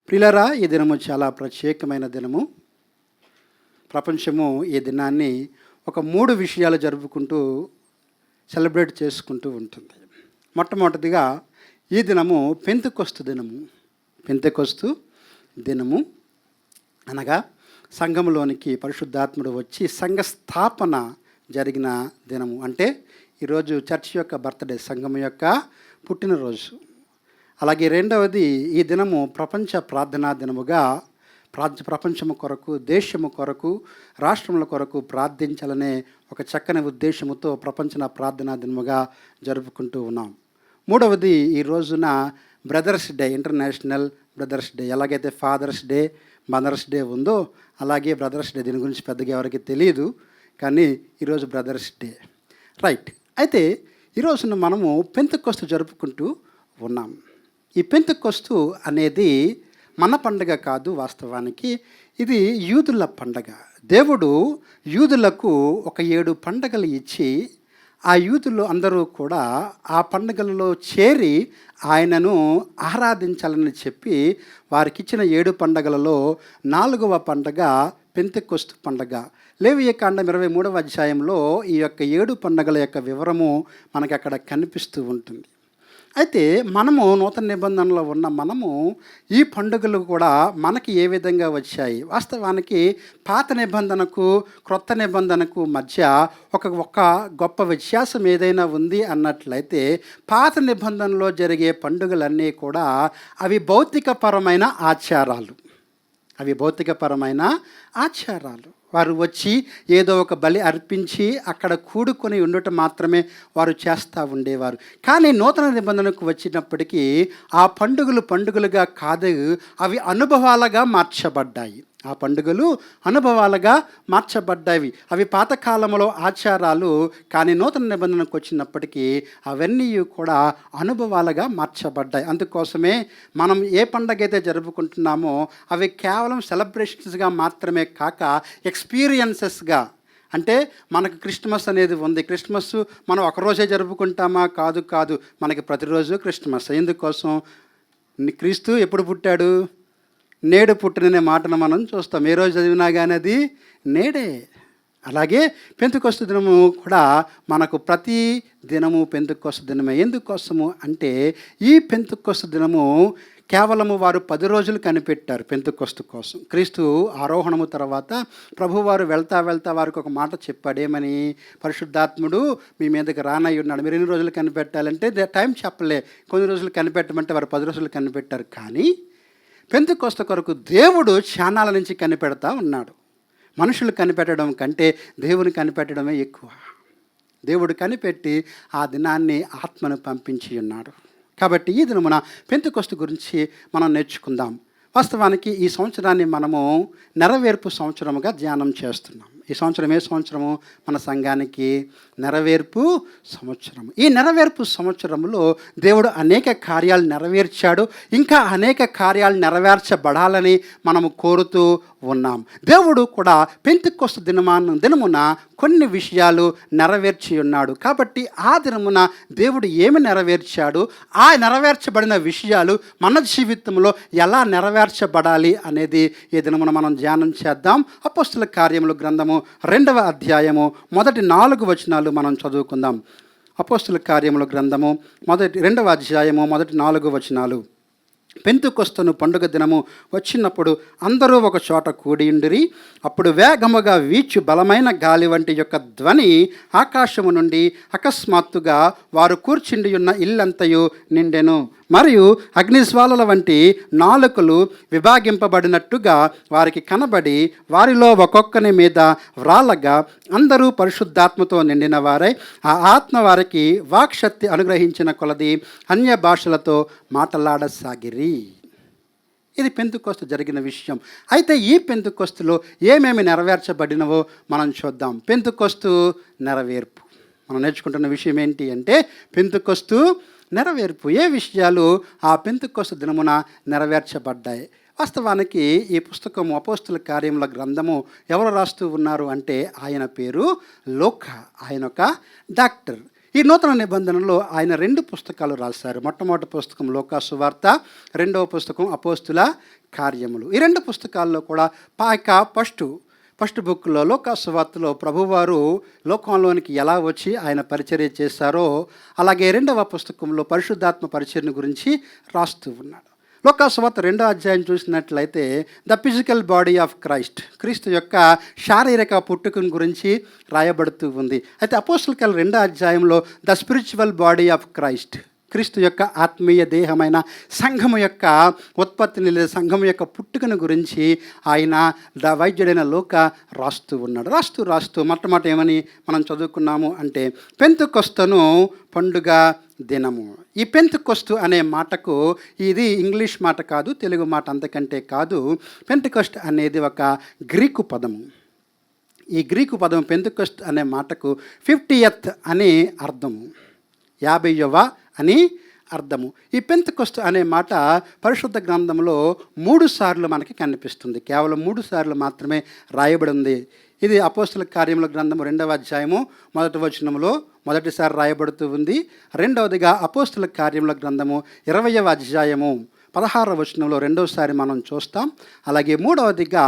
ప్రియులారా, ఈ దినము చాలా ప్రత్యేకమైన దినము. ప్రపంచము ఈ దినాన్ని ఒక 3 విషయాలు జరుపుకుంటూ సెలబ్రేట్ చేసుకుంటూ ఉంటుంది. మొట్టమొదటిగా ఈ దినము పెంతెకొస్తు దినము. పెంతెకొస్తు దినము అనగా సంఘములోనికి పరిశుద్ధాత్ముడు వచ్చి సంఘ స్థాపన జరిగిన దినము. అంటే ఈరోజు చర్చ్ యొక్క బర్త్డే, సంఘం యొక్క పుట్టినరోజు. అలాగే రెండవది, ఈ దినము ప్రపంచ ప్రార్థనా దినముగా ప్రపంచము కొరకు, దేశము కొరకు, రాష్ట్రముల కొరకు ప్రార్థించాలనే ఒక చక్కని ఉద్దేశముతో ప్రపంచ ప్రార్థనా దినముగా జరుపుకుంటూ ఉన్నాం. మూడవది, ఈ రోజున brothers day, international brothers day. ఎలాగైతే ఫాదర్స్ డే, మదర్స్ డే ఉందో అలాగే బ్రదర్స్ డే. దీని గురించి పెద్దగా ఎవరికి తెలియదు, కానీ ఈరోజు బ్రదర్స్ డే. రైట్. అయితే ఈరోజున మనము పెంతెకొస్తు జరుపుకుంటూ ఉన్నాం. ఈ పెంతెకొస్తు అనేది మన పండగ కాదు. వాస్తవానికి ఇది యూదుల పండగ. దేవుడు యూదులకు ఒక 7 పండగలు ఇచ్చి ఆ యూదులు అందరూ కూడా ఆ పండుగలలో చేరి ఆయనను ఆరాధించాలని చెప్పి వారికి ఇచ్చిన 7 పండగలలో 4వ పండగ పెంతెకొస్తు పండగ. లేవియకాండం 23వ అధ్యాయంలో ఈ యొక్క 7 పండగల యొక్క వివరము మనకి అక్కడ కనిపిస్తూ ఉంటుంది. అయితే మనము నూతన నిబంధనలో ఉన్న మనము ఈ పండుగలు కూడా మనకి ఏ విధంగా వచ్చాయి? వాస్తవానికి పాత నిబంధనకు క్రొత్త నిబంధనకు మధ్య ఒక గొప్ప వ్యత్యాసం ఏదైనా ఉంది అన్నట్లయితే, పాత నిబంధనలో జరిగే పండుగలన్నీ కూడా అవి భౌతికపరమైన ఆచారాలు. వారు వచ్చి ఏదో ఒక బలి అర్పించి అక్కడ కూడుకొని ఉండటం మాత్రమే వారు చేస్తూ ఉండేవారు. కానీ నూతన నిబంధనకు వచ్చినప్పటికీ ఆ పండుగలు పండుగలుగా కాదు, అవి అనుభవాలుగా మార్చబడ్డాయి. అవి పాతకాలంలో ఆచారాలు, కానీ నూతన నిబంధనకు వచ్చినప్పటికీ అవన్నీ కూడా అనుభవాలుగా మార్చబడ్డాయి. అందుకోసమే మనం ఏ పండగ అయితే జరుపుకుంటున్నామో అవి కేవలం సెలబ్రేషన్స్గా మాత్రమే కాక ఎక్స్పీరియన్సెస్గా. అంటే మనకు క్రిస్మస్ అనేది ఉంది. క్రిస్మస్ మనం ఒకరోజే జరుపుకుంటామా? కాదు. మనకి ప్రతిరోజు క్రిస్మస్. ఎందుకోసం? క్రీస్తు ఎప్పుడు పుట్టాడు? నేడు పుట్టిననే మాటను మనం చూస్తాం. ఏ రోజు చదివినా కానీ అది నేడే. అలాగే పెంతెకొస్తు దినము కూడా మనకు ప్రతి దినము పెంతెకొస్తు దినమే. ఎందుకోసము అంటే ఈ పెంతెకొస్తు దినము కేవలము వారు 10 రోజులు కనిపెట్టారు పెంతెకొస్తు కోసం. క్రీస్తు ఆరోహణము తర్వాత ప్రభువారు వెళ్తా వారికి ఒక మాట చెప్పాడు. ఏమని? పరిశుద్ధాత్ముడు మీ మీదకి రానయ్యి ఉన్నాడు. మీరు ఎన్ని రోజులు కనిపెట్టాలంటే టైం చెప్పలే. కొన్ని రోజులు కనిపెట్టమంటే వారు 10 రోజులు కనిపెట్టారు. కానీ పెంతెకొస్తు కొరకు దేవుడు క్షణాల నుంచి కనిపెడతా ఉన్నాడు. మనుషులు కనిపెట్టడం కంటే దేవుని కనిపెట్టడమే ఎక్కువ. దేవుడు కనిపెట్టి ఆ దినాన్ని ఆత్మను పంపించి ఉన్నాడు. కాబట్టి ఈ దినమున పెంతెకొస్తు గురించి మనం నేర్చుకుందాం. వాస్తవానికి ఈ సంవత్సరాన్ని మనము నెరవేర్పు సంవత్సరముగా ధ్యానం చేస్తున్నాం. ఈ సంవత్సరం ఏ సంవత్సరము? మన సంఘానికి నెరవేర్పు సంవత్సరము. ఈ నెరవేర్పు సంవత్సరంలో దేవుడు అనేక కార్యాలు నెరవేర్చాడు. ఇంకా అనేక కార్యాలు నెరవేర్చబడాలని మనము కోరుతూ ఉన్నాం. దేవుడు కూడా పెంతెకొస్తు దినమున కొన్ని విషయాలు నెరవేర్చి ఉన్నాడు. కాబట్టి ఆ దినమున దేవుడు ఏమి నెరవేర్చాడు, ఆ నెరవేర్చబడిన విషయాలు మన జీవితంలో ఎలా నెరవేర్చబడాలి అనేది ఈ దినమున మనం ధ్యానం చేద్దాం. అపోస్తుల కార్యముల గ్రంథము 2వ అధ్యాయము మొదటి 4 వచనాలు మనం చదువుకుందాం. అపోస్తుల కార్యముల గ్రంథము 2వ అధ్యాయము మొదటి 4 వచనాలు. పెంతెకొస్తును పండుగ దినము వచ్చినప్పుడు అందరూ ఒక చోట కూడియుండిరి. అప్పుడు వేగముగా వీచు బలమైన గాలి వంటి యొక్క ధ్వని ఆకాశము నుండి అకస్మాత్తుగా వారు కూర్చుండి ఉన్న ఇల్లంతయు నిండెను. మరియు అగ్నిజ్వాలల వంటి నాలుకలు విభాగింపబడినట్టుగా వారికి కనబడి వారిలో ఒక్కొక్కని మీద వ్రాలగా అందరూ పరిశుద్ధాత్మతో నిండిన వారై ఆ ఆత్మ వారికి వాక్శక్తి అనుగ్రహించిన కొలది అన్య భాషలతో మాట్లాడసాగిరి. ఇది పెంతెకొస్తు జరిగిన విషయం. అయితే ఈ పెంతెకొస్తులో ఏమేమి నెరవేర్చబడినవో మనం చూద్దాం. పెంతెకొస్తు నెరవేర్పు. మనం నేర్చుకుంటున్న విషయం ఏంటి అంటే పెంతెకొస్తు నెరవేర్పు. ఏ విషయాలు ఆ పెంతెకొస్తు దినమున నెరవేర్చబడ్డాయి? వాస్తవానికి ఈ పుస్తకము అపోస్తుల కార్యముల గ్రంథము ఎవరు రాస్తూ ఉన్నారు అంటే ఆయన పేరు లూకా. ఆయన ఒక డాక్టర్. ఈ నూతన నిబంధనలో ఆయన 2 పుస్తకాలు రాశారు. మొట్టమొదటి పుస్తకం లూకా సువార్త, రెండవ పుస్తకం అపోస్తుల కార్యములు. ఈ 2 పుస్తకాల్లో కూడా ఫస్ట్ బుక్లో లోకా సువార్తలో ప్రభువారు లోకంలోనికి ఎలా వచ్చి ఆయన పరిచర్య చేశారో, అలాగే 2వ పుస్తకంలో పరిశుద్ధాత్మ పరిచర్యను గురించి రాస్తూ ఉన్నాడు. లోకా సువార్త 2వ అధ్యాయం చూసినట్లయితే ద ఫిజికల్ బాడీ ఆఫ్ క్రీస్తు యొక్క శారీరక పుట్టుకను గురించి రాయబడుతూ ఉంది. అయితే అపోస్తలుల కార్యాలు 2వ అధ్యాయంలో ద స్పిరిచువల్ బాడీ ఆఫ్ క్రీస్తు యొక్క ఆత్మీయ దేహమైన సంఘము యొక్క ఉత్పత్తిని లేదా సంఘము యొక్క పుట్టుకను గురించి ఆయన వైద్యుడైన లోకా రాస్తూ ఉన్నాడు. రాస్తూ మొట్టమొదటి ఏమని మనం చదువుకున్నాము అంటే పెంతెకొస్తను పండుగ దినము. ఈ పెంతెకొస్తు అనే మాటకు ఇది ఇంగ్లీష్ మాట కాదు, తెలుగు మాట అంతకంటే కాదు. పెంతెకొస్తు అనేది ఒక గ్రీకు పదము. ఈ గ్రీకు పదం పెంతెకొస్తు అనే మాటకు 50th అని అర్థము, 50వ అని అర్థము. ఈ పెంతెకొస్తు అనే మాట పరిశుద్ధ గ్రంథంలో 3 సార్లు మనకి కనిపిస్తుంది. కేవలం 3 సార్లు మాత్రమే రాయబడి ఉంది. ఇది అపోస్తలుల కార్యముల గ్రంథము 2వ అధ్యాయము 1వ వచనములో మొదటిసారి రాయబడుతూ ఉంది. రెండవదిగా అపోస్తలుల కార్యముల గ్రంథము 20వ అధ్యాయము 16వ వచనంలో రెండవసారి మనం చూస్తాం. అలాగే మూడవదిగా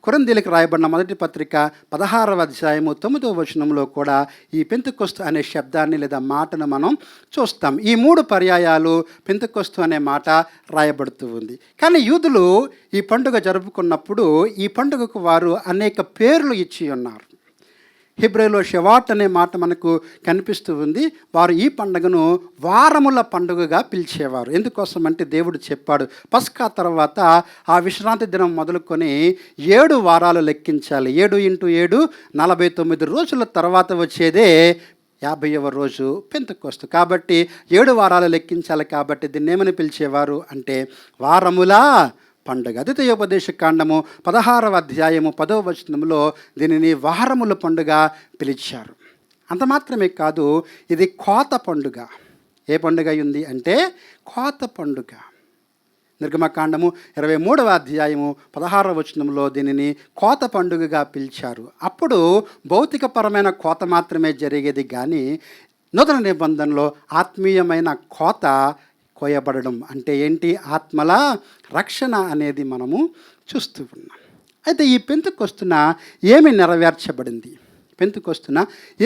కొరింథీయులకు రాయబడిన మొదటి పత్రిక 16వ అధ్యాయము 9వ వచనంలో కూడా ఈ పెంతెకొస్తు అనే శబ్దాన్ని లేదా మాటను మనం చూస్తాం. ఈ 3 పర్యాయాలు పెంతెకొస్తు అనే మాట రాయబడుతూ ఉంది. కానీ యూదులు ఈ పండుగ జరుపుకున్నప్పుడు ఈ పండుగకు వారు అనేక పేర్లు ఇచ్చి ఉన్నారు. హెబ్రీలో షవాట్ అనే మాట మనకు కనిపిస్తూ ఉంది. వారు ఈ పండుగను వారముల పండుగగా పిలిచేవారు. ఎందుకోసం అంటే దేవుడు చెప్పాడు, పస్కా తర్వాత ఆ విశ్రాంతి దినం మొదలుకొని 7 వారాలు లెక్కించాలి. 7 × 7 49 రోజుల తర్వాత వచ్చేదే 50వ రోజు పెంతెకొస్తు. కాబట్టి 7 వారాలు లెక్కించాలి. కాబట్టి దీన్ని ఏమని పిలిచేవారు అంటే వారముల పండుగ. ద్వితీయోపదేశ కాండము 16వ అధ్యాయము 10వ వచనంలో దీనిని వారముల పండుగ పిలిచారు. అంత మాత్రమే కాదు, ఇది కోత పండుగ. ఏ పండుగ ఉంది అంటే కోత పండుగ. నిర్గమకాండము 23వ అధ్యాయము 16వ వచనంలో దీనిని కోత పండుగగా పిలిచారు. అప్పుడు భౌతికపరమైన కోత మాత్రమే జరిగేది, కానీ నూతన నిబంధనలో ఆత్మీయమైన కోత కోయబడడం అంటే ఏంటి? ఆత్మల రక్షణ అనేది మనము చూస్తూ ఉన్నాం. అయితే ఈ పెంతెకొస్తున ఏమి నెరవేర్చబడింది? పెంతెకొస్తున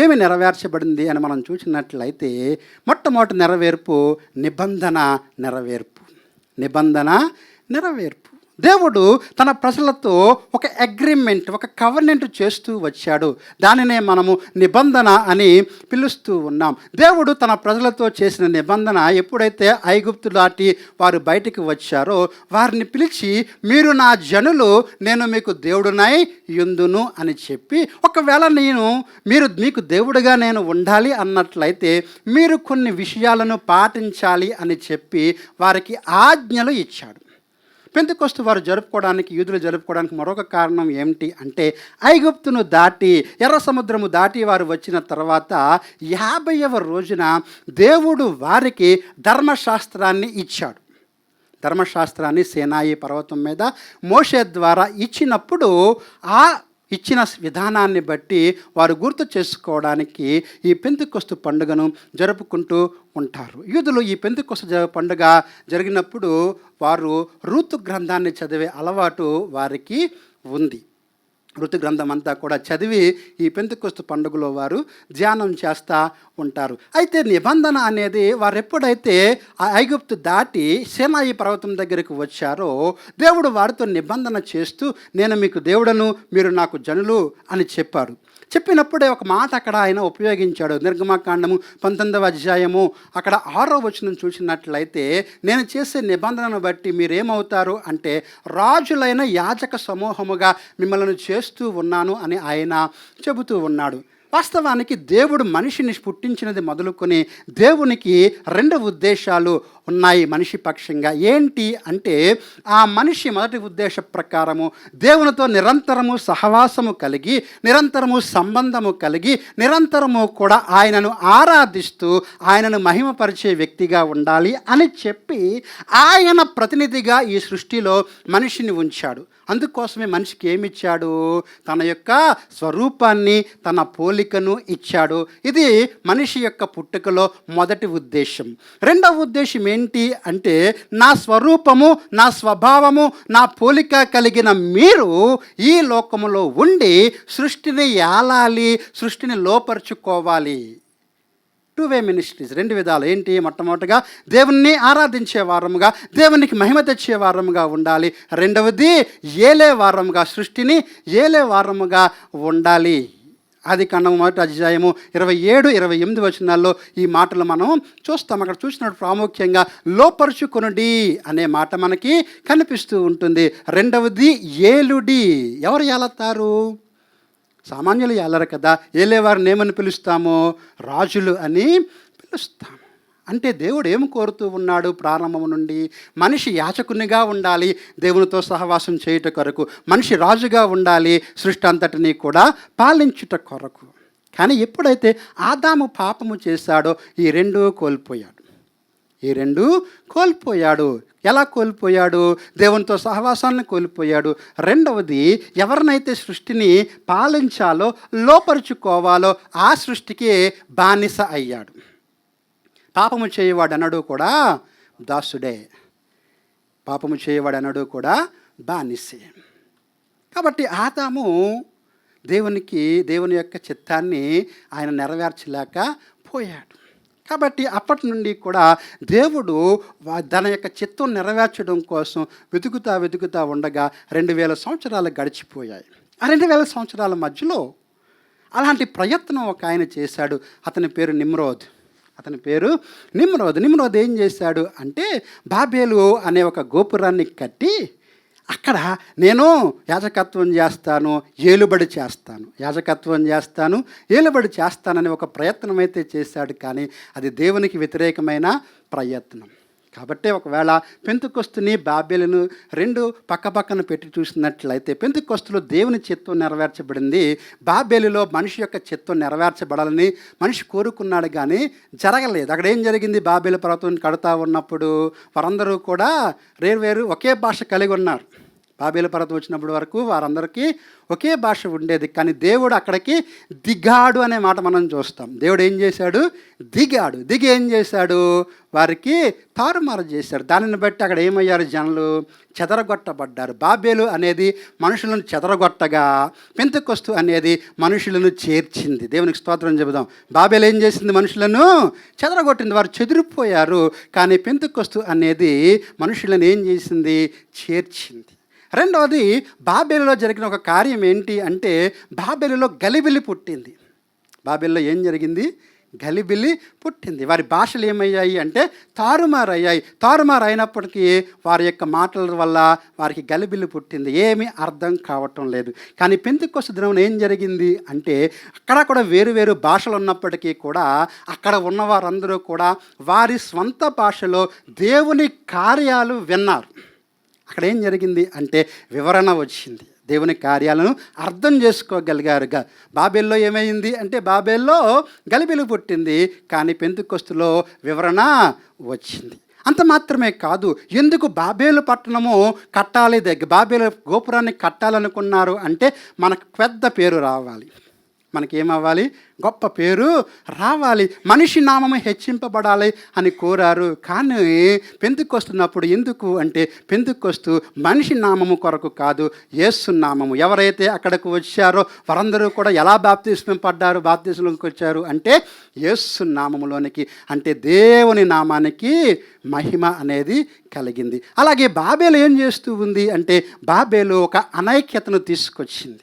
ఏమి నెరవేర్చబడింది అని మనం చూసినట్లయితే మొట్టమొదటి నెరవేర్పు నిబంధన నెరవేర్పు. దేవుడు తన ప్రజలతో ఒక అగ్రిమెంట్, ఒక కవర్నెంట్ చేస్తూ వచ్చాడు. దానినే మనము నిబంధన అని పిలుస్తూ ఉన్నాం. దేవుడు తన ప్రజలతో చేసిన నిబంధన ఎప్పుడైతే ఐగుప్తు దాటి వారు బయటికి వచ్చారో వారిని పిలిచి, మీరు నా జనులు, నేను మీకు దేవుడునై యుందును అని చెప్పి, ఒకవేళ మీకు దేవుడుగా నేను ఉండాలి అన్నట్లయితే మీరు కొన్ని విషయాలను పాటించాలి అని చెప్పి వారికి ఆజ్ఞలు ఇచ్చాడు. పెంతెకొస్తు వారు యూదులు జరుపుకోవడానికి మరొక కారణం ఏమిటి అంటే ఐగుప్తును దాటి ఎర్ర సముద్రము దాటి వారు వచ్చిన తర్వాత 50వ రోజున దేవుడు వారికి ధర్మశాస్త్రాన్ని ఇచ్చాడు. ధర్మశాస్త్రాన్ని సీనాయి పర్వతం మీద మోషే ద్వారా ఇచ్చినప్పుడు ఆ ఇచ్చిన విధానాన్ని బట్టి వారు గుర్తు చేసుకోవడానికి ఈ పెంతెకొస్తు పండుగను జరుపుకుంటూ ఉంటారు. యూదులు ఈ పెంతెకొస్తు పండుగ జరిగినప్పుడు వారు రూతు గ్రంథాన్ని చదివే అలవాటు వారికి ఉంది. ఋతు గ్రంథం అంతా కూడా చదివి ఈ పెంతెకొస్తు పండుగలో వారు ధ్యానం చేస్తూ ఉంటారు. అయితే నిబంధన అనేది వారు ఎప్పుడైతే ఆ ఐగుప్తు దాటి సీనాయి పర్వతం దగ్గరికి వచ్చారో దేవుడు వారితో నిబంధన చేస్తూ, నేను మీకు దేవుడను, మీరు నాకు జనులు అని చెప్పారు. చెప్పినప్పుడే ఒక మాట అక్కడ ఆయన ఉపయోగించాడు. నిర్గమకాండము 19వ అధ్యాయము అక్కడ 6వ వచనం చూసినట్లయితే, నేను చేసే నిబంధనను బట్టి మీరేమవుతారు అంటే రాజులైన యాజక సమూహముగా మిమ్మల్ని చేస్తూ ఉన్నాను అని ఆయన చెబుతూ ఉన్నాడు. వాస్తవానికి దేవుడు మనిషిని పుట్టించినది మొదలుకొని దేవునికి 2 ఉద్దేశాలు ఉన్నాయి మనిషి పక్షంగా. ఏంటి అంటే ఆ మనిషి మొదటి ఉద్దేశ ప్రకారము దేవునితో నిరంతరము సహవాసము కలిగి, నిరంతరము సంబంధము కలిగి, నిరంతరము కూడా ఆయనను ఆరాధిస్తూ ఆయనను మహిమపరిచే వ్యక్తిగా ఉండాలి అని చెప్పి ఆయన ప్రతినిధిగా ఈ సృష్టిలో మనిషిని ఉంచాడు. అందుకోసమే మనిషికి ఏమిచ్చాడు? తన యొక్క స్వరూపాన్ని, తన పోలికను ఇచ్చాడు. ఇది మనిషి యొక్క పుట్టుకలో మొదటి ఉద్దేశం. రెండవ ఉద్దేశం ఏంటి అంటే నా స్వరూపము, నా స్వభావము, నా పోలిక కలిగిన మీరు ఈ లోకములో ఉండి సృష్టిని ఏలాలి, సృష్టిని లోపరుచుకోవాలి. టూ వే మినిస్ట్రీస్, రెండు విధాలు. ఏంటి? మొట్టమొదటిగా దేవుణ్ణి ఆరాధించే వారముగా, దేవునికి మహిమ తెచ్చే వారముగా ఉండాలి. రెండవది ఏలే వారముగా, సృష్టిని ఏలే వారముగా ఉండాలి. ఆదికాండం 1వ అధ్యాయము 27, 28 వచనాల్లో ఈ మాటలు మనం చూస్తాం. అక్కడ చూసినప్పుడు ప్రాముఖ్యంగా లోపరుచుకొనుడి అనే మాట మనకి కనిపిస్తూ ఉంటుంది. రెండవది ఏలుడి. ఎవరు ఏలతారు? సామాన్యులు ఏలరు కదా. ఏలేవారిని ఏమని పిలుస్తాము? రాజులు అని పిలుస్తాము. అంటే దేవుడు ఏం కోరుతూ ఉన్నాడు? ప్రారంభం నుండి మనిషి యాచకునిగా ఉండాలి, దేవునితో సహవాసం చేయుట కొరకు. మనిషి రాజుగా ఉండాలి, సృష్టి అంతటినీ కూడా పాలించుట కొరకు. కానీ ఎప్పుడైతే ఆదాము పాపము చేశాడో ఈ రెండూ కోల్పోయాడు. ఎలా కోల్పోయాడు? దేవునితో సహవాసాన్ని కోల్పోయాడు. రెండవది, ఎవరినైతే సృష్టిని పాలించాలో, లోపరుచుకోవాలో ఆ సృష్టికి బానిస అయ్యాడు. పాపము చేయవాడు అనడు కూడా దాసుడే, పాపము చేయవాడు అనడు కూడా బానిసే. కాబట్టి ఆదాము దేవుని యొక్క చిత్తాన్ని ఆయన నెరవేర్చలేకపోయాడు. కాబట్టి అప్పటి నుండి కూడా దేవుడు తన యొక్క చిత్తం నెరవేర్చడం కోసం వెతుకుతా ఉండగా 2000 సంవత్సరాలు గడిచిపోయాయి. ఆ 2000 సంవత్సరాల మధ్యలో అలాంటి ప్రయత్నం ఒక ఆయన చేశాడు. అతని పేరు నిమ్రోద్. నిమ్రోద్ ఏం చేశాడు అంటే బాబేలు అనే ఒక గోపురాన్ని కట్టి అక్కడ నేను యాజకత్వం చేస్తాను, ఏలుబడి చేస్తానని ఒక ప్రయత్నం అయితే చేశాడు. కానీ అది దేవునికి వ్యతిరేకమైన ప్రయత్నం. కాబట్టి ఒకవేళ పెంతెకొస్తుని బాబేలును రెండు పక్కపక్కన పెట్టి చూసినట్లయితే పెంతెకొస్తులో దేవుని చిత్తం నెరవేర్చబడింది, బాబేలులో మనిషి యొక్క చిత్తం నెరవేర్చబడాలని మనిషి కోరుకున్నాడు. కానీ జరగలేదు. అక్కడ ఏం జరిగింది? బాబేలు పర్వతం కడుతూ ఉన్నప్పుడు వారందరూ కూడా వేరు ఒకే భాష కలిగి ఉన్నారు. బాబేలు పర్వతం వచ్చినప్పటి వరకు వారందరికీ ఒకే భాష ఉండేది. కానీ దేవుడు అక్కడికి దిగాడు అనే మాట మనం చూస్తాం. దేవుడు ఏం చేశాడు? దిగి ఏం చేశాడు? వారికి తారుమారు చేశాడు. దానిని బట్టి అక్కడ ఏమయ్యారు? జనులు చెదరగొట్టబడ్డారు. బాబేలు అనేది మనుషులను చెదరగొట్టగా, పెంతెకొస్తు అనేది మనుషులను చేర్చింది. దేవునికి స్తోత్రం చెబుదాం. బాబేలు ఏం చేసింది? మనుషులను చెదరగొట్టింది, వారు చెదిరిపోయారు. కానీ పెంతెకొస్తు అనేది మనుషులను ఏం చేసింది? చేర్చింది. రెండవది, బాబేలులో జరిగిన ఒక కార్యం ఏంటి అంటే బాబేలులో గలిబిలి పుట్టింది. బాబేలులో ఏం జరిగింది? గలిబిలి పుట్టింది. వారి భాషలు ఏమయ్యాయి అంటే తారుమారు అయినప్పటికీ వారి యొక్క మాటల వల్ల వారికి గలిబిలి పుట్టింది. ఏమీ అర్థం కావటం లేదు. కానీ పెంతెకొస్తు దినం ఏం జరిగింది అంటే అక్కడ కూడా వేరు భాషలు ఉన్నప్పటికీ కూడా అక్కడ ఉన్నవారందరూ కూడా వారి స్వంత భాషలో దేవుని కార్యాలు విన్నారు. అక్కడ ఏం జరిగింది అంటే వివరణ వచ్చింది. దేవుని కార్యాలను అర్థం చేసుకోగలిగారుగా. బాబేల్లో ఏమైంది అంటే బాబేల్లో గలిబిలి పుట్టింది, కానీ పెంతెకొస్తులో వివరణ వచ్చింది. అంత మాత్రమే కాదు, ఎందుకు బాబేలు పట్టణము కట్టాలి, బాబేలు గోపురాన్ని కట్టాలనుకున్నారు అంటే మనకు పెద్ద పేరు రావాలి, మనకేమవ్వాలి? గొప్ప పేరు రావాలి, మనిషి నామము హెచ్చింపబడాలి అని కోరారు. కానీ పెంతెకొస్తున్నప్పుడు ఎందుకు అంటే పెంతెకొస్తు మనిషి నామము కొరకు కాదు, యేసు నామము. ఎవరైతే అక్కడికి వచ్చారో వారందరూ కూడా ఎలా బాప్తిస్మంలోకి వచ్చారు అంటే యేసు నామములోనికి, అంటే దేవుని నామానికి మహిమ అనేది కలిగింది. అలాగే బాబేలు ఏం చేస్తూ ఉంది అంటే బాబేలు ఒక అనైక్యతను తీసుకొచ్చింది.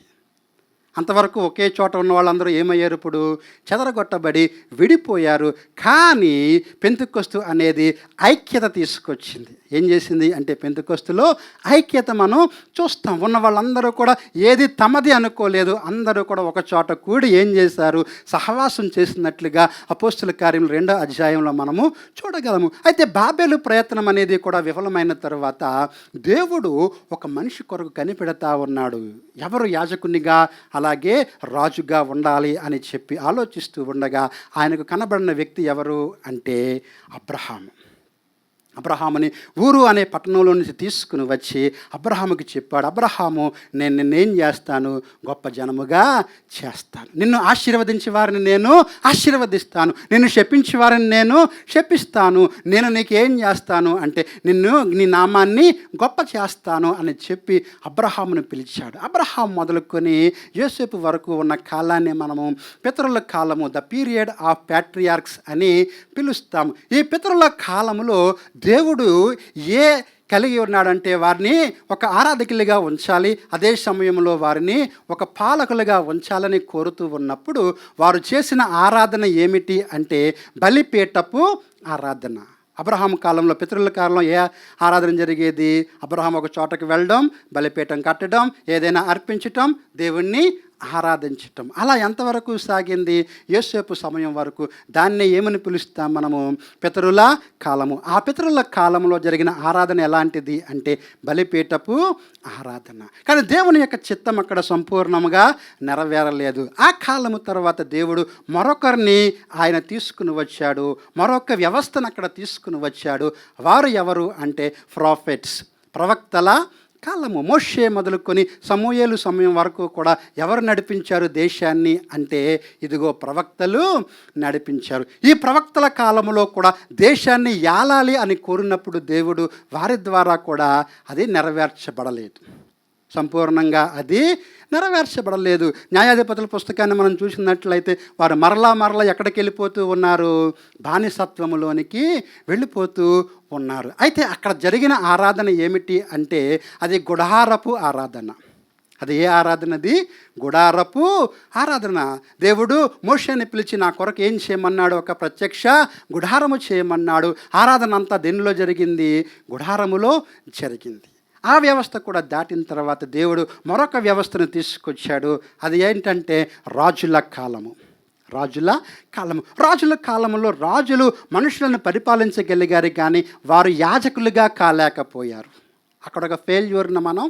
అంతవరకు ఒకే చోట ఉన్న వాళ్ళందరూ ఏమయ్యారు? ఇప్పుడు చెదరగొట్టబడి విడిపోయారు. కానీ పెంతెకొస్తు అనేది ఐక్యత తీసుకొచ్చింది. ఏం చేసింది అంటే పెంతెకొస్తులో ఐక్యత మనం చూస్తాం. ఉన్న వాళ్ళందరూ కూడా ఏది తమది అనుకోలేదు, అందరూ కూడా ఒక చోట కూడి ఏం చేశారు? సహవాసం చేసినట్లుగా అపోస్తుల కార్యములు 2వ అధ్యాయంలో మనము చూడగలము. అయితే బాబేలు ప్రయత్నం అనేది కూడా విఫలమైన తర్వాత దేవుడు ఒక మనిషి కొరకు కనిపెడతా ఉన్నాడు. ఎవరు యాజకునిగా అలాగే రాజుగా ఉండాలి అని చెప్పి ఆలోచిస్తూ ఉండగా ఆయనకు కనబడిన వ్యక్తి ఎవరు అంటే అబ్రహాము. అబ్రహాముని ఊరు అనే పట్టణంలో నుంచి తీసుకుని వచ్చి అబ్రహాముకి చెప్పాడు, అబ్రహాము, నేను నిన్నేం చేస్తాను, గొప్ప జనముగా చేస్తాను, నిన్ను ఆశీర్వదించే వారిని నేను ఆశీర్వదిస్తాను, నిన్ను శపించే వారిని నేను శపిస్తాను, నేను నీకేం చేస్తాను అంటే నీ నామాన్ని గొప్ప చేస్తాను అని చెప్పి అబ్రహామును పిలిచాడు. అబ్రహాం మొదలుకొని యోసేపు వరకు ఉన్న కాలాన్ని మనము పితరుల కాలము, ద పీరియడ్ ఆఫ్ ప్యాట్రియార్క్స్ అని పిలుస్తాము. ఈ పితరుల కాలములో దేవుడు కలిగి ఉన్నాడంటే వారిని ఒక ఆరాధకులుగా ఉంచాలి, అదే సమయంలో వారిని ఒక పాలకులుగా ఉంచాలని కోరుతూ ఉన్నప్పుడు వారు చేసిన ఆరాధన ఏమిటి అంటే బలిపీఠపు ఆరాధన. అబ్రహాం కాలంలో, పితరుల కాలంలో ఏ ఆరాధన జరిగేది? అబ్రహాం ఒక చోటకి వెళ్ళడం, బలిపీఠం కట్టడం, ఏదైనా అర్పించటం, దేవుణ్ణి ఆరాధించటం. అలా ఎంతవరకు సాగింది? యోసేపు సమయం వరకు. దాన్ని ఏమని పిలుస్తాం మనము? పితరుల కాలము. ఆ పితరుల కాలంలో జరిగిన ఆరాధన ఎలాంటిది అంటే బలిపీఠపు ఆరాధన. కానీ దేవుని యొక్క చిత్తం అక్కడ సంపూర్ణంగా నెరవేరలేదు. ఆ కాలము తర్వాత దేవుడు మరొకరిని ఆయన తీసుకుని వచ్చాడు, మరొక వ్యవస్థను అక్కడ తీసుకుని వచ్చాడు. వారు ఎవరు అంటే ప్రాఫెట్స్, ప్రవక్తల కాలము. మోషే మొదలుకొని సమూయేలు సమయం వరకు కూడా ఎవరు నడిపించారు దేశాన్ని అంటే ఇదిగో ప్రవక్తలు నడిపించారు. ఈ ప్రవక్తల కాలంలో కూడా దేశాన్ని యాలాలి అని కోరినప్పుడు దేవుడు వారి ద్వారా కూడా అది నెరవేర్చబడలేదు, సంపూర్ణంగా అది నెరవేర్చబడలేదు. న్యాయాధిపతుల పుస్తకాన్ని మనం చూసినట్లయితే వారు మరలా ఎక్కడికి వెళ్ళిపోతూ ఉన్నారు? బానిసత్వములోనికి వెళ్ళిపోతూ ఉన్నారు. అయితే అక్కడ జరిగిన ఆరాధన ఏమిటి అంటే అది గుడారపు ఆరాధన. అది ఏ ఆరాధనది? గుడారపు ఆరాధన. దేవుడు మోషేని పిలిచి నా కొరకు ఏం చేయమన్నాడు? ఒక ప్రత్యక్ష గుడారము చేయమన్నాడు. ఆరాధన అంతా దేనిలో జరిగింది? గుడారములో జరిగింది. ఆ వ్యవస్థ కూడా దాటిన తర్వాత దేవుడు మరొక వ్యవస్థను తీసుకొచ్చాడు. అది ఏంటంటే రాజుల కాలము. రాజుల కాలంలో రాజులు మనుషులను పరిపాలించగలిగారు, కానీ వారు యాజకులుగా కాలేకపోయారు. అక్కడ ఒక ఫెయిల్యూర్ను మనం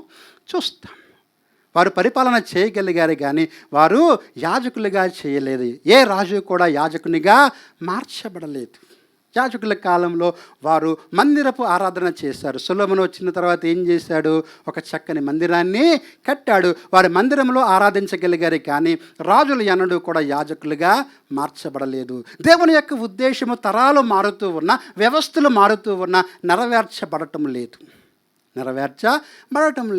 చూస్తాం. వారు పరిపాలన చేయగలిగారు, కానీ వారు యాజకులుగా చేయలేదు. ఏ రాజు కూడా యాజకునిగా మార్చబడలేదు. యాజకుల కాలంలో వారు మందిరపు ఆరాధన చేశారు. సొలొమోను వచ్చిన తర్వాత ఏం చేశాడు? ఒక చక్కని మందిరాన్ని కట్టాడు. వారి మందిరంలో ఆరాధించగలిగారు, కానీ రాజులు ఎన్నడూ కూడా యాజకులుగా మార్చబడలేదు. దేవుని యొక్క ఉద్దేశము తరాలు మారుతూ ఉన్న, వ్యవస్థలు మారుతూ ఉన్న, నెరవేర్చబడటం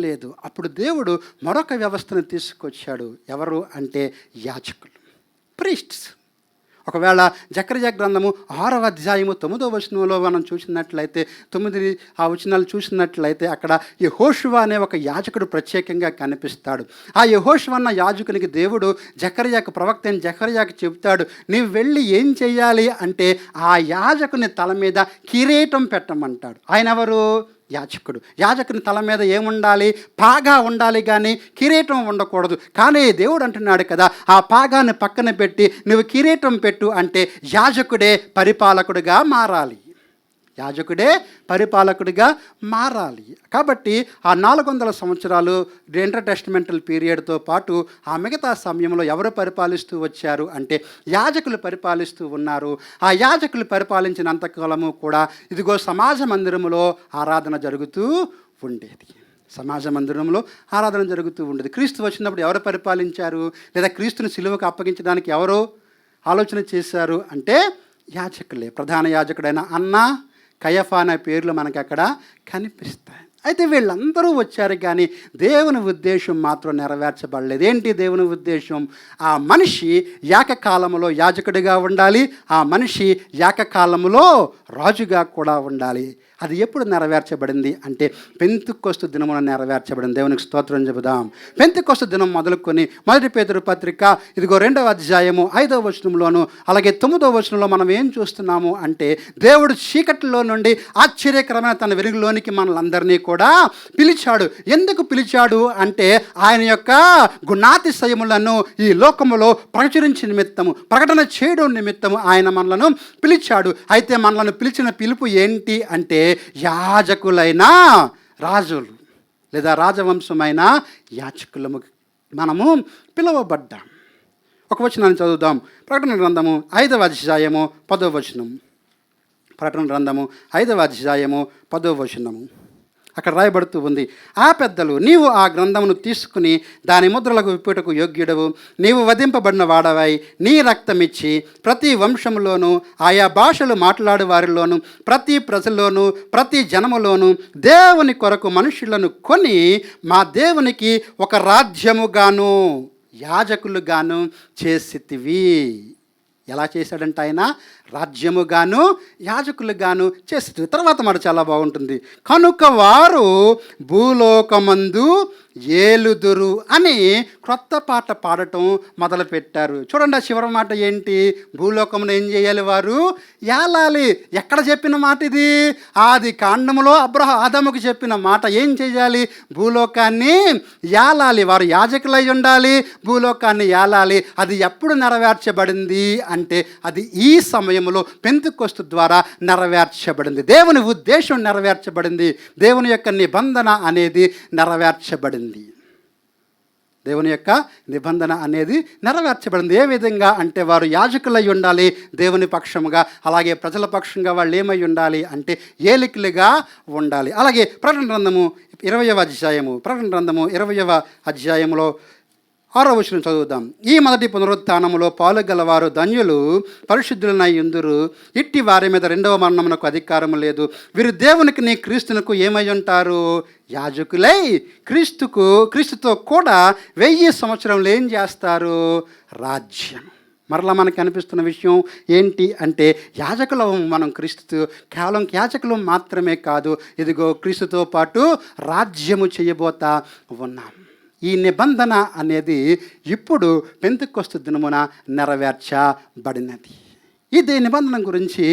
లేదు. అప్పుడు దేవుడు మరొక వ్యవస్థను తీసుకొచ్చాడు. ఎవరు అంటే యాజకులు, ప్రీస్ట్స్. ఒకవేళ జకర్యా గ్రంథము 6వ అధ్యాయము 9వ వచనంలో మనం చూసినట్లయితే, 9 ఆ వచనాలు చూసినట్లయితే అక్కడ యెహోషువ అనే ఒక యాజకుడు ప్రత్యేకంగా కనిపిస్తాడు. ఆ యెహోషువ అన్న యాజకునికి దేవుడు జకర్యాకు, ప్రవక్త అయిన జకర్యాకు చెబుతాడు, నీవు వెళ్ళి ఏం చేయాలి అంటే ఆ యాజకుని తల మీద కిరీటం పెట్టమంటాడు. ఆయన ఎవరు? యాజకుని తల మీద ఏముండాలి? పాగా ఉండాలి, కానీ కిరీటం ఉండకూడదు. కానీ దేవుడు అంటున్నాడు కదా, ఆ పాగాన్ని పక్కన పెట్టి నువ్వు కిరీటం పెట్టు అంటే యాజకుడే పరిపాలకుడిగా మారాలి. కాబట్టి ఆ 400 సంవత్సరాలు ఇంటర్ టెస్టమెంటల్ పీరియడ్తో పాటు ఆ మిగతా సమయంలో ఎవరు పరిపాలిస్తూ వచ్చారు అంటే యాజకులు పరిపాలిస్తూ ఉన్నారు. ఆ యాజకులు పరిపాలించినంతకాలము కూడా ఇదిగో సమాజ మందిరములో ఆరాధన జరుగుతూ ఉండేది. క్రీస్తు వచ్చినప్పుడు ఎవరు పరిపాలించారు? లేదా క్రీస్తుని సిలువకు అప్పగించడానికి ఎవరు ఆలోచన చేశారు అంటే యాజకులే. ప్రధాన యాజకుడైన అన్నా, కయఫా అనే పేర్లు మనకి అక్కడ కనిపిస్తాయి. అయితే వీళ్ళందరూ వచ్చారు, కానీ దేవుని ఉద్దేశం మాత్రం నెరవేర్చబడలేదు. ఏంటి దేవుని ఉద్దేశం? ఆ మనిషి ఏకకాలంలో యాజకుడిగా ఉండాలి, ఆ మనిషి ఏకకాలంలో రాజుగా కూడా ఉండాలి. అది ఎప్పుడు నెరవేర్చబడింది అంటే పెంతెకొస్తు దినమున నెరవేర్చబడింది. దేవునికి స్తోత్రం చెబుదాం. పెంతెకొస్తు దినం మొదలుకొని 1 పేతురు పత్రిక ఇదిగో 2వ అధ్యాయము 5వ వచనంలోను అలాగే 9వ వచనంలో మనం ఏం చూస్తున్నాము అంటే దేవుడు చీకటిలో నుండి ఆశ్చర్యకరమైన తన వెలుగులోనికి మనలందరినీ కూడా పిలిచాడు. ఎందుకు పిలిచాడు అంటే ఆయన యొక్క గుణాతిశయములను ఈ లోకములో ప్రకటన చేయడం నిమిత్తము ఆయన మనలను పిలిచాడు. అయితే మనలను పిలిచిన పిలుపు ఏంటి అంటే యాజకులైన రాజులు లేదా రాజవంశమైన యాజకులము మనము పిలువబడ్డాం. ఒక వచనాన్ని చదువుదాం. ప్రకటన గ్రంథము 5వ అధ్యాయము 10వ వచనం. ప్రకటన గ్రంథము 5వ అధ్యాయము 10వ వచనము. అక్కడ రాయబడుతూ ఉంది, ఆ పెద్దలు, నీవు ఆ గ్రంథమును తీసుకుని దాని ముద్రలకు విప్పుటకు యోగ్యుడవు, నీవు వధింపబడిన వాడవై నీ రక్తమిచ్చి ప్రతి వంశంలోనూ ఆయా భాషలు మాట్లాడే వారిలోనూ ప్రతి ప్రజల్లోనూ ప్రతి జనములోనూ దేవుని కొరకు మనుషులను కొని మా దేవునికి ఒక రాజ్యముగాను యాజకులుగాను చేసితివి. ఎలా చేశాడంటే ఆయన రాజ్యముగాను యాజకులుగాను చేస్తుంది. తర్వాత మాట చాలా బాగుంటుంది, కనుక వారు భూలోకమందు ఏలుదురు అని క్రొత్త పాట పాడటం మొదలుపెట్టారు. చూడండి, ఆ చివరి మాట ఏంటి? భూలోకమును ఏం చేయాలి? వారు ఏలాలి. ఎక్కడ చెప్పిన మాట ఇది? ఆది కాండములో ఆదాముకు చెప్పిన మాట. ఏం చేయాలి? భూలోకాన్ని ఏలాలి. వారు యాజకులై ఉండాలి, భూలోకాన్ని ఏలాలి. అది ఎప్పుడు నెరవేర్చబడింది అంటే అది ఈ సమయంలో పెంతెకొస్తు ద్వారా నెరవేర్చబడింది. దేవుని ఉద్దేశం నెరవేర్చబడింది. దేవుని యొక్క నిబంధన అనేది నెరవేర్చబడింది. దేవుని యొక్క నిబంధన అనేది నెరవేర్చబడింది. ఏ విధంగా అంటే వారు యాజకులై ఉండాలి దేవుని పక్షముగా, అలాగే ప్రజల పక్షంగా వాళ్ళు ఏమై ఉండాలి అంటే ఏలికలుగా ఉండాలి. అలాగే ప్రకటన గ్రంథము 20వ అధ్యాయము, ప్రకటన గ్రంథము 20వ అధ్యాయంలో 6వ వచనం చదువుదాం. ఈ మొదటి పునరుత్థానములో పాలుగలవారు ధన్యులు, పరిశుద్ధులనై యుందురు. ఇట్టి వారి మీద రెండవ మరణమునకు అధికారం లేదు. వీరు దేవునికి నీ క్రీస్తునకు ఏమై ఉంటారు? యాజకులై క్రీస్తుతో కూడా 1000 సంవత్సరంలో ఏం చేస్తారు? రాజ్యం. మరలా మనకు అనిపిస్తున్న విషయం ఏంటి అంటే యాజకులు మనం కేవలం యాజకులు మాత్రమే కాదు, ఇదిగో క్రీస్తుతో పాటు రాజ్యము చేయబోతా ఉన్నాం. ఈ నిబంధన అనేది ఇప్పుడు పెంతెకొస్తు దినమున నెరవేర్చబడినది. ఇదే నిబంధన గురించి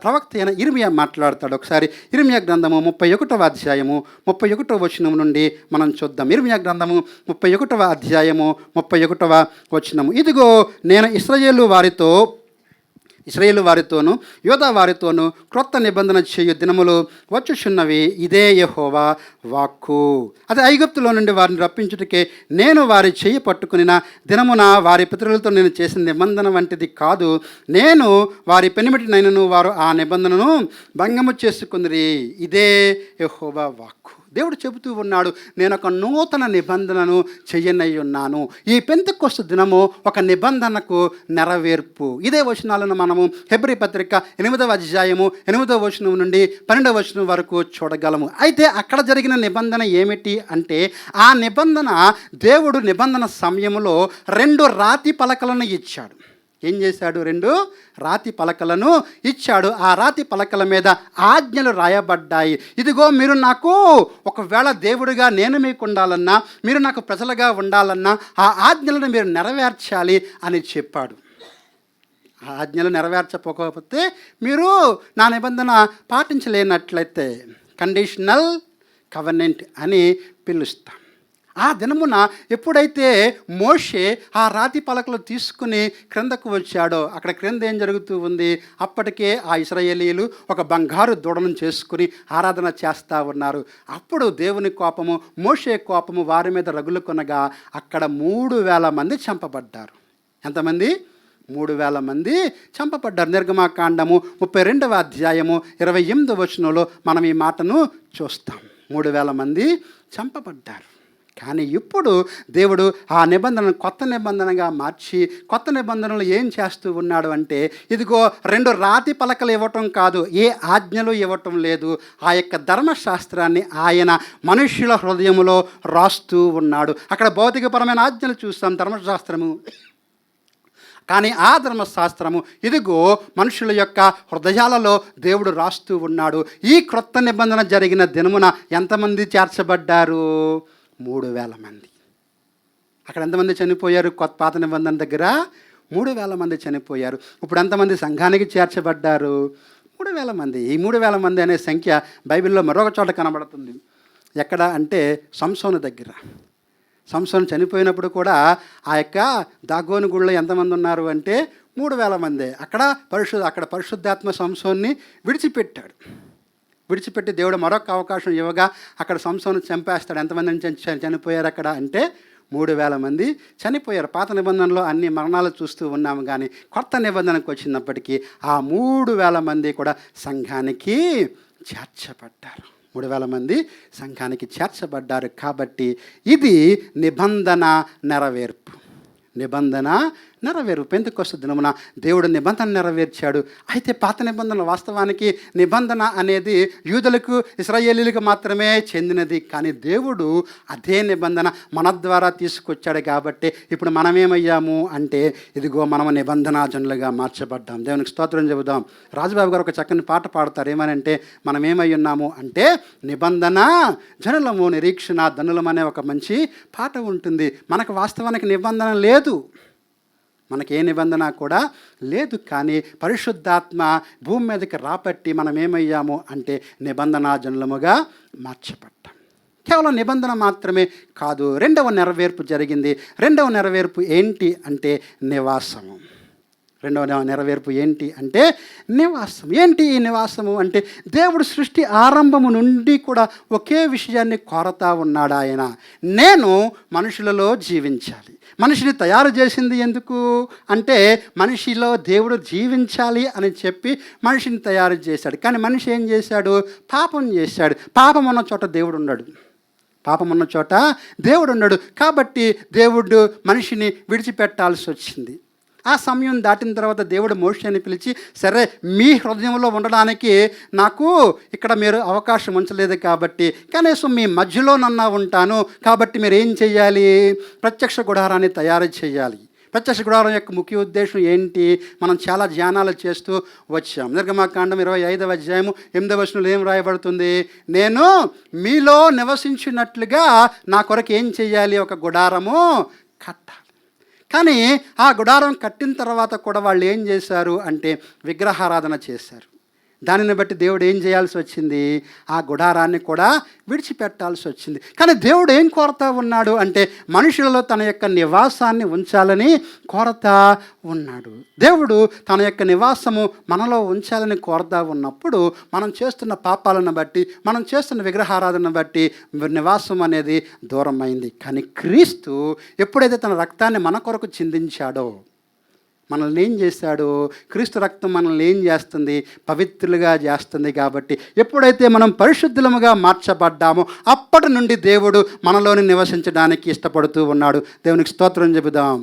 ప్రవక్త అయిన ఇర్మియా మాట్లాడతాడు. ఒకసారి ఇర్మియా గ్రంథము 31వ అధ్యాయము 31వ వచనం నుండి మనం చూద్దాం. ఇర్మియా గ్రంథము 31వ అధ్యాయము 31వ వచనము. ఇదిగో నేను ఇశ్రాయేలు వారితోనూ యోధా వారితోనూ క్రొత్త నిబంధన చేయు దినములు వచ్చుచున్నవి, ఇదే యెహోవా వాక్కు. అది ఐగుప్తులో నుండి వారిని రప్పించుటకే నేను వారి చెయ్యి పట్టుకునిన దినమున వారి పితరులతో నేను చేసిన నిబంధన వంటిది కాదు. నేను వారి పెనిమిటినైనను వారు ఆ నిబంధనను భంగము చేసుకుందిరి, ఇదే యెహోవా వాక్కు. దేవుడు చెబుతూ ఉన్నాడు, నేను ఒక నూతన నిబంధనను చెయ్యనై ఉన్నాను. ఈ పెంతెకొస్తు దినము ఒక నిబంధనకు నెరవేర్పు. ఇదే వచనాలను మనము హెబ్రీ పత్రిక 8వ అధ్యాయము 8వ వచనం నుండి 12వ వచనం వరకు చూడగలము. అయితే అక్కడ జరిగిన నిబంధన ఏమిటి అంటే, ఆ నిబంధన దేవుడు నిబంధన సమయంలో 2 రాతి పలకలను ఇచ్చాడు. ఏం చేశాడు? 2 రాతి పలకలను ఇచ్చాడు. ఆ రాతి పలకల మీద ఆజ్ఞలు రాయబడ్డాయి. ఇదిగో మీరు నాకు ఒకవేళ దేవుడిగా నేను మీకు ఉండాలన్నా, మీరు నాకు ప్రజలుగా ఉండాలన్నా ఆ ఆజ్ఞలను మీరు నెరవేర్చాలి అని చెప్పాడు. ఆ ఆజ్ఞలు నెరవేర్చకపోతే మీరు నా నిబంధన పాటించలేనట్లయితే కండిషనల్ కవెనెంట్ అని పిలుస్తాం. ఆ దినమున ఎప్పుడైతే మోషే ఆ రాతి పలకలు తీసుకుని క్రిందకు వచ్చాడో, అక్కడ క్రింద ఏం జరుగుతూ ఉంది? అప్పటికే ఆ ఇశ్రాయేలీయులు ఒక బంగారు దూడను చేసుకుని ఆరాధన చేస్తూ ఉన్నారు. అప్పుడు దేవుని కోపము, మోషే కోపము వారి మీద రగులుకొనగా అక్కడ 3000 మంది చంపబడ్డారు. ఎంతమంది? 3000 మంది చంపబడ్డారు. నిర్గమాకాండము 32వ అధ్యాయము 28వ వచనంలో మనం ఈ మాటను చూస్తాం. 3000 మంది చంపబడ్డారు. కానీ ఇప్పుడు దేవుడు ఆ నిబంధనను కొత్త నిబంధనగా మార్చి కొత్త నిబంధనలు ఏం చేస్తూ ఉన్నాడు అంటే, ఇదిగో 2 రాతి పలకలు ఇవ్వటం కాదు, ఏ ఆజ్ఞలు ఇవ్వటం లేదు, ఆ యొక్క ధర్మశాస్త్రాన్ని ఆయన మనుష్యుల హృదయంలో రాస్తూ ఉన్నాడు. అక్కడ భౌతికపరమైన ఆజ్ఞలు చూస్తాం, ధర్మశాస్త్రము. కానీ ఆ ధర్మశాస్త్రము ఇదిగో మనుషుల యొక్క హృదయాలలో దేవుడు రాస్తూ ఉన్నాడు. ఈ క్రొత్త నిబంధన జరిగిన దినమున ఎంతమంది చేర్చబడ్డారు? 3000 మంది. అక్కడ ఎంతమంది చనిపోయారు? పాత నిబంధన దగ్గర 3000 మంది చనిపోయారు. ఇప్పుడు ఎంతమంది సంఘానికి చేర్చబడ్డారు? 3000 మంది. ఈ 3000 మంది అనే సంఖ్య బైబిల్లో మరొక చోట కనబడుతుంది. ఎక్కడ అంటే సంసోను దగ్గర. సంసోను చనిపోయినప్పుడు కూడా ఆ యొక్క దాగోను గుడిలో ఎంతమంది ఉన్నారు అంటే 3000 మందే. అక్కడ పరిశుద్ధాత్మ సంసోన్ని విడిచిపెట్టి దేవుడు మరొక అవకాశం ఇవ్వగా అక్కడ సంసోను చంపేస్తాడు. ఎంతమందిని చనిపోయారు అక్కడ అంటే 3,000 మంది చనిపోయారు. పాత నిబంధనలో అన్ని మరణాలు చూస్తూ ఉన్నాము, కానీ కొత్త నిబంధనకు వచ్చినప్పటికీ ఆ 3,000 మంది కూడా సంఘానికి చేర్చబడ్డారు. 3,000 మంది సంఘానికి చేర్చబడ్డారు. కాబట్టి ఇది నిబంధన నెరవేర్పు. నిబంధన నెరవేర్పు. పెంతెకొస్తు దినమున దేవుడు నిబంధన నెరవేర్చాడు. అయితే పాత నిబంధన వాస్తవానికి నిబంధన అనేది యూదులకు, ఇశ్రాయేలీలకు మాత్రమే చెందినది. కానీ దేవుడు అదే నిబంధన మన ద్వారా తీసుకొచ్చాడు. కాబట్టి ఇప్పుడు మనమేమయ్యాము అంటే ఇదిగో మనము నిబంధనాజనులుగా మార్చబడ్డాం. దేవునికి స్తోత్రం చెబుదాం. రాజుబాబు గారు ఒక చక్కని పాట పాడతారు. ఏమనంటే మనం ఏమై ఉన్నాము అంటే నిబంధన జనులము నిరీక్షణ ధనులం అనే ఒక మంచి పాట ఉంటుంది. మనకు వాస్తవానికి నిబంధన లేదు, మనకే నిబంధన కూడా లేదు. కానీ పరిశుద్ధాత్మ భూమి మీదకి రాబట్టి మనం ఏమయ్యాము అంటే నిబంధనాజనులముగా మార్చబడ్డాం. కేవలం నిబంధన మాత్రమే కాదు, రెండవ నెరవేర్పు జరిగింది. రెండవ నెరవేర్పు ఏంటి అంటే నివాసము. రెండవ నెరవేర్పు ఏంటి అంటే నివాసం. ఏంటి ఈ నివాసము అంటే దేవుడు సృష్టి ఆరంభము నుండి కూడా ఒకే విషయాన్ని కోరతా ఉన్నాడు. ఆయన నేను మనుషులలో జీవించాలి. మనిషిని తయారు చేసింది ఎందుకు అంటే మనిషిలో దేవుడు జీవించాలి అని చెప్పి మనిషిని తయారు చేశాడు. కానీ మనిషి ఏం చేశాడు? పాపం చేశాడు. పాపం ఉన్న చోట దేవుడు ఉన్నాడు. పాపం ఉన్న చోట దేవుడు ఉన్నాడు. కాబట్టి దేవుడు మనిషిని విడిచిపెట్టాల్సి వచ్చింది. ఆ సమయం దాటిన తర్వాత దేవుడు మోషేని పిలిచి, సరే మీ హృదయంలో ఉండడానికి నాకు ఇక్కడ మీరు అవకాశం ఉంచలేదు కాబట్టి కనీసం మీ మధ్యలోనన్నా ఉంటాను. కాబట్టి మీరు ఏం చేయాలి? ప్రత్యక్ష గుడారాన్ని తయారు చేయాలి. ప్రత్యక్ష గుడారం యొక్క ముఖ్య ఉద్దేశం ఏంటి? మనం చాలా ధ్యానాలు చేస్తూ వచ్చాం. నిర్గమాకాండం 25వ అధ్యాయము 8వ వచనంలో ఏం రాయబడుతుంది? నేను మీలో నివసించినట్లుగా నా కొరకు ఏం చేయాలి? ఒక గుడారము కట్టాలి. కానీ ఆ గుడారం కట్టిన తర్వాత కూడా వాళ్ళు ఏం చేశారు అంటే విగ్రహారాధన చేశారు. దానిని బట్టి దేవుడు ఏం చేయాల్సి వచ్చింది? ఆ గుడారాన్ని కూడా విడిచిపెట్టాల్సి వచ్చింది. కానీ దేవుడు ఏం కోరుతా ఉన్నాడు అంటే మనుషులలో తన యొక్క నివాసాన్ని ఉంచాలని కోరుతా ఉన్నాడు. దేవుడు తన యొక్క నివాసము మనలో ఉంచాలని కోరుతా ఉన్నప్పుడు మనం చేస్తున్న పాపాలను బట్టి, మనం చేస్తున్న విగ్రహారాధన బట్టి నివాసం అనేది దూరమైంది. కానీ క్రీస్తు ఎప్పుడైతే తన రక్తాన్ని మన కొరకు చిందించాడో, మనల్ని ఏం చేశాడు? క్రీస్తు రక్తం మనల్ని ఏం చేస్తుంది? పవిత్రులుగా చేస్తుంది. కాబట్టి ఎప్పుడైతే మనం పరిశుద్ధులముగా మార్చబడ్డామో అప్పటి నుండి దేవుడు మనలోని నివసించడానికి ఇష్టపడుతూ ఉన్నాడు. దేవునికి స్తోత్రం చెబుదాం.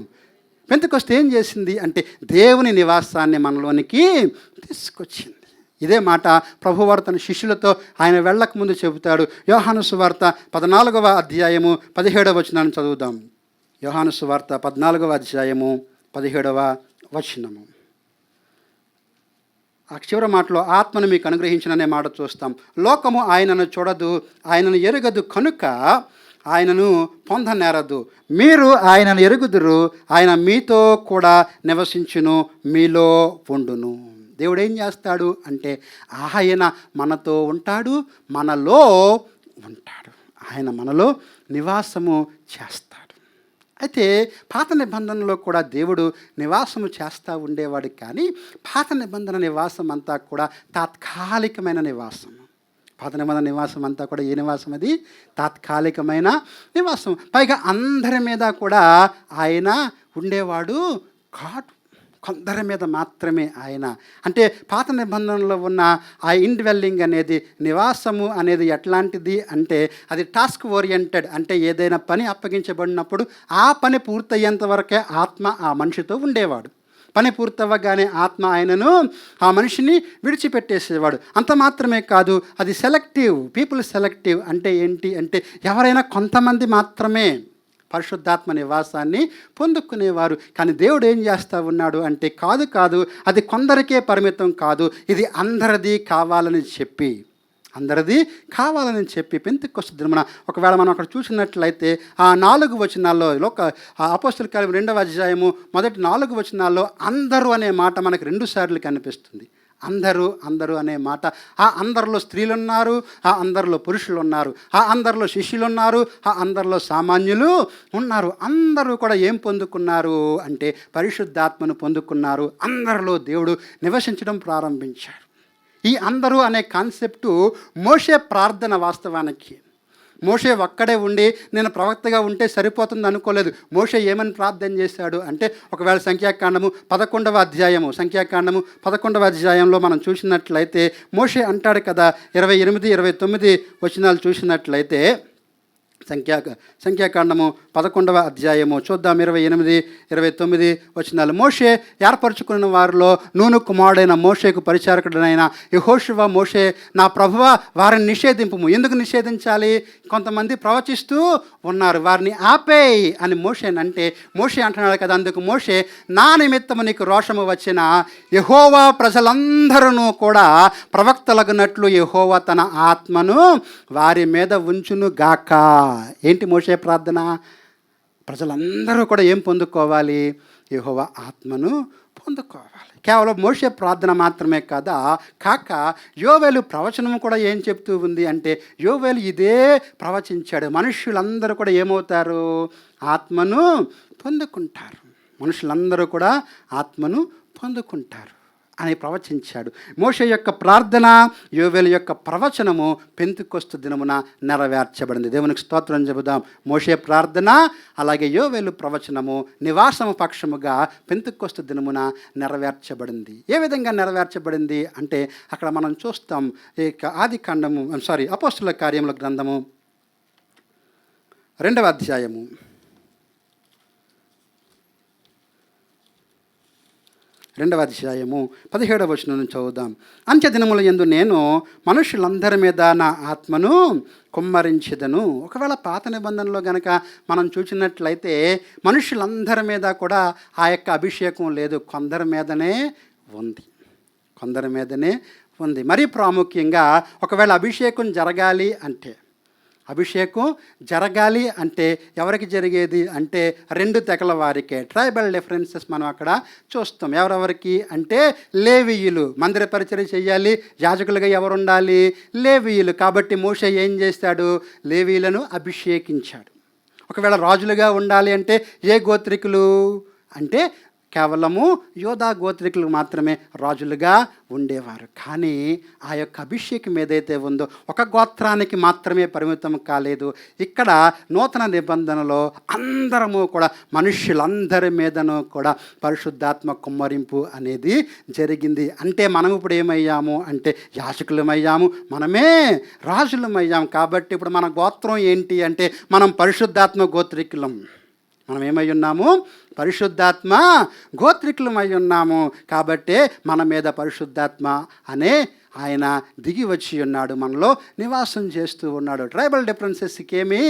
పెంతెకొస్తు ఏం చేసింది అంటే దేవుని నివాసాన్ని మనలోనికి తీసుకొచ్చింది. ఇదే మాట ప్రభువారు తన శిష్యులతో ఆయన వెళ్ళక ముందు చెబుతాడు. యోహాను సువార్త 14వ అధ్యాయము 17వ వచనాన్ని చదువుదాం. యోహాను సువార్త 14వ అధ్యాయము 17వ వచనము. ఆ చివరి మాటలో ఆత్మను మీకు అనుగ్రహించిననే మాట చూస్తాం. లోకము ఆయనను చూడదు, ఆయనను ఎరుగదు కనుక ఆయనను పొందనేరదు. మీరు ఆయనను ఎరుగుదురు, ఆయన మీతో కూడా నివసించును, మీలో ఉండును. దేవుడు ఏం చేస్తాడు అంటే ఆయన మనతో ఉంటాడు, మనలో ఉంటాడు. ఆయన మనలో నివాసము చేస్తాడు. అయితే పాత నిబంధనలో కూడా దేవుడు నివాసము చేస్తూ ఉండేవాడు. కానీ పాత నిబంధన నివాసం అంతా కూడా తాత్కాలికమైన నివాసం. పాత నిబంధన నివాసం అంతా కూడా ఏ నివాసం? అది తాత్కాలికమైన నివాసం. పైగా అందరి మీద కూడా ఆయన ఉండేవాడు కాదు, కొందరి మీద మాత్రమే ఆయన. అంటే పాత నిబంధనలో ఉన్న ఆ ఇండ్వెల్లింగ్ అనేది, నివాసము అనేది ఎట్లాంటిది అంటే అది టాస్క్ ఓరియంటెడ్. అంటే ఏదైనా పని అప్పగించబడినప్పుడు ఆ పని పూర్తయ్యేంత వరకే ఆత్మ ఆ మనిషితో ఉండేవాడు. పని పూర్తవ్వగానే ఆత్మ ఆయనను, ఆ మనిషిని విడిచిపెట్టేసేవాడు. అంత మాత్రమే కాదు, అది సెలెక్టివ్, పీపుల్ సెలెక్టివ్. అంటే ఏంటి అంటే ఎవరైనా కొంతమంది మాత్రమే పరిశుద్ధాత్మ నివాసాన్ని పొందుకునేవారు. కానీ దేవుడు ఏం చేస్తూ ఉన్నాడు అంటే కాదు, అది కొందరికే పరిమితం కాదు, ఇది అందరిది కావాలని చెప్పి పెంతెకొస్తు దినమున ఒకవేళ మనం అక్కడ చూసినట్లయితే ఆ 4 వచనాల్లో అపోస్తలుల కార్యం 2వ అధ్యాయము మొదటి 4 వచనాల్లో అందరూ అనే మాట మనకు 2 సార్లు కనిపిస్తుంది. అందరూ అనే మాట. ఆ అందరిలో స్త్రీలు ఉన్నారు, ఆ అందరిలో పురుషులు ఉన్నారు, ఆ అందరిలో శిష్యులు ఉన్నారు, ఆ అందరిలో సామాన్యులు ఉన్నారు. అందరూ కూడా ఏం పొందుకున్నారు అంటే పరిశుద్ధాత్మను పొందుకున్నారు. అందరిలో దేవుడు నివసించడం ప్రారంభించాడు. ఈ అందరూ అనే కాన్సెప్టు మోషే ప్రార్థన. వాస్తవానికి మోషే ఒక్కడే ఉండి నేను ప్రవక్తగా ఉంటే సరిపోతుంది అనుకోలేదు. మోషే ఏమని ప్రార్థన చేశాడు అంటే, ఒకవేళ సంఖ్యాకాండము 11వ అధ్యాయంలో మనం చూసినట్లయితే మోషే అంటాడు కదా, 28, 29 వచనాలు చూసినట్లయితే, సంఖ్యాకాండము 11వ అధ్యాయము చూద్దాం. 28, 29 వచనాలు. మోషే ఏర్పరచుకున్న వారిలో నూను కుమారుడైన మోషేకు పరిచారకుడైన యెహోషువ మోషే, నా ప్రభువ వారిని నిషేధింపుము. ఎందుకు నిషేధించాలి? కొంతమంది ప్రవచిస్తూ ఉన్నారు, వారిని ఆపేయి అని మోషేనంటే, మోషే అంటున్నాడు కదా, అందుకు మోషే, నా నిమిత్తము నీకు రోషము వచ్చిన యెహోవా ప్రజలందరూ కూడా ప్రవక్తలగునట్లు యెహోవా తన ఆత్మను వారి మీద ఉంచును గాక. ఏంటి మోషే ప్రార్థన? ప్రజలందరూ కూడా ఏం పొందుకోవాలి? యెహోవా ఆత్మను పొందుకోవాలి. కేవలం మోషే ప్రార్థన మాత్రమే కాదా, కాక యోవేలు ప్రవచనం కూడా ఏం చెప్తూ ఉంది అంటే, యోవేలు ఇదే ప్రవచించాడు, మనుష్యులందరూ కూడా ఏమవుతారు? ఆత్మను పొందుకుంటారు. మనుషులందరూ కూడా ఆత్మను పొందుకుంటారు అని ప్రవచించాడు. మోషే యొక్క ప్రార్థన, యోవేలు యొక్క ప్రవచనము పెంతెకొస్తు దినమున నెరవేర్చబడింది. దేవునికి స్తోత్రం చెబుదాం. మోషే ప్రార్థన అలాగే యోవేలు ప్రవచనము నివాసము పక్షముగా పెంతెకొస్తు దినమున నెరవేర్చబడింది. ఏ విధంగా నెరవేర్చబడింది అంటే, అక్కడ మనం చూస్తాం. అపోస్తలుల కార్యముల గ్రంథము 2వ అధ్యాయము 17వ వచనం నుంచి చదువుదాం. అంత్య దినముల యందు నేను మనుషులందరి మీద నా ఆత్మను కుమ్మరించెదను. ఒకవేళ పాత నిబంధనలో గనక మనం చూసినట్లయితే మనుషులందరి మీద కూడా ఆ యొక్క అభిషేకం లేదు, కొందరి మీదనే ఉంది. మరీ ప్రాముఖ్యంగా ఒకవేళ అభిషేకం జరగాలి అంటే ఎవరికి జరిగేది అంటే 2 తెగల వారికే. ట్రైబల్ డిఫరెన్సెస్ మనం అక్కడ చూస్తాం. ఎవరెవరికి అంటే, లేవీయులు మందిర పరిచర్య చేయాలి, యాజకులుగా ఎవరు ఉండాలి? లేవీయులు. కాబట్టి మోషే ఏం చేస్తాడు? లేవీయులను అభిషేకించాడు. ఒకవేళ రాజులుగా ఉండాలి అంటే ఏ గోత్రికులు అంటే కేవలము యోధా గోత్రికులు మాత్రమే రాజులుగా ఉండేవారు. కానీ ఆ యొక్క అభిషేకం ఏదైతే ఉందో ఒక గోత్రానికి మాత్రమే పరిమితం కాలేదు. ఇక్కడ నూతన నిబంధనలో అందరము కూడా, మనుష్యులందరి మీదనూ కూడా పరిశుద్ధాత్మ కుమ్మరింపు అనేది జరిగింది. అంటే మనం ఇప్పుడు ఏమయ్యాము అంటే యాజకులమయ్యాము, మనమే రాజులమయ్యాము. కాబట్టి ఇప్పుడు మన గోత్రం ఏంటి అంటే మనం పరిశుద్ధాత్మ గోత్రికులం. మనం ఏమై ఉన్నాము? పరిశుద్ధాత్మ గోత్రికులమై ఉన్నాము. కాబట్టే మన మీద పరిశుద్ధాత్మ అనే ఆయన దిగి వచ్చి ఉన్నాడు, మనలో నివాసం చేస్తూ ఉన్నాడు. ట్రైబల్ డిఫరెన్సెస్కి ఏమీ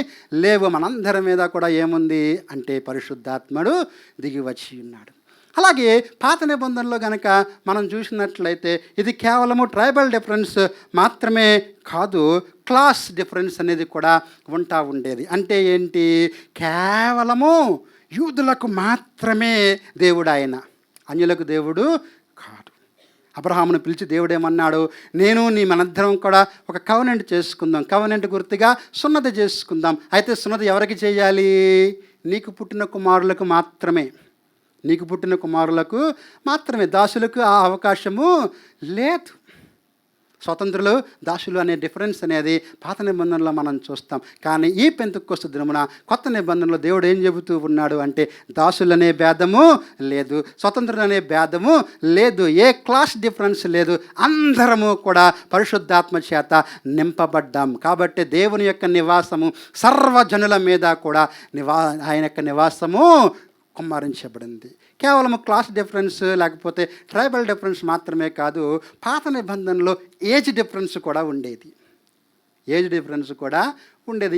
లేవు. మనందరి మీద కూడా ఏముంది అంటే పరిశుద్ధాత్ముడు దిగి వచ్చి ఉన్నాడు. అలాగే పాత నిబంధనలో కనుక మనం చూసినట్లయితే ఇది కేవలము ట్రైబల్ డిఫరెన్స్ మాత్రమే కాదు, క్లాస్ డిఫరెన్స్ అనేది కూడా ఉండేది. అంటే ఏంటి? కేవలము యూదులకు మాత్రమే దేవుడు ఆయన, అన్యులకు దేవుడు కాదు. అబ్రహామును పిలిచి దేవుడు ఏమన్నాడు? నేను నీ మనందరం కూడా ఒక కవనెంట్ చేసుకుందాం, కవనెంట్ గుర్తుగా సున్నతి చేసుకుందాం. అయితే సున్నతి ఎవరికి చేయాలి? నీకు పుట్టిన కుమారులకు మాత్రమే. దాసులకు ఆ అవకాశము లేదు. స్వతంత్రులు, దాసులు అనే డిఫరెన్స్ అనేది పాత నిబంధనలో మనం చూస్తాం. కానీ ఈ పెంతెకొస్తు దినమున కొత్త నిబంధనలో దేవుడు ఏం చెబుతూ ఉన్నాడు అంటే, దాసులనే భేదము లేదు, స్వతంత్రులనే భేదము లేదు, ఏ క్లాస్ డిఫరెన్స్ లేదు, అందరము కూడా పరిశుద్ధాత్మ చేత నింపబడ్డాం. కాబట్టి దేవుని యొక్క నివాసము సర్వజనుల మీద కూడా ఆయన యొక్క నివాసము కుమ్మరించబడింది. కేవలం క్లాస్ డిఫరెన్స్ లేకపోతే ట్రైబల్ డిఫరెన్స్ మాత్రమే కాదు, పాత నిబంధనలో ఏజ్ డిఫరెన్స్ కూడా ఉండేది.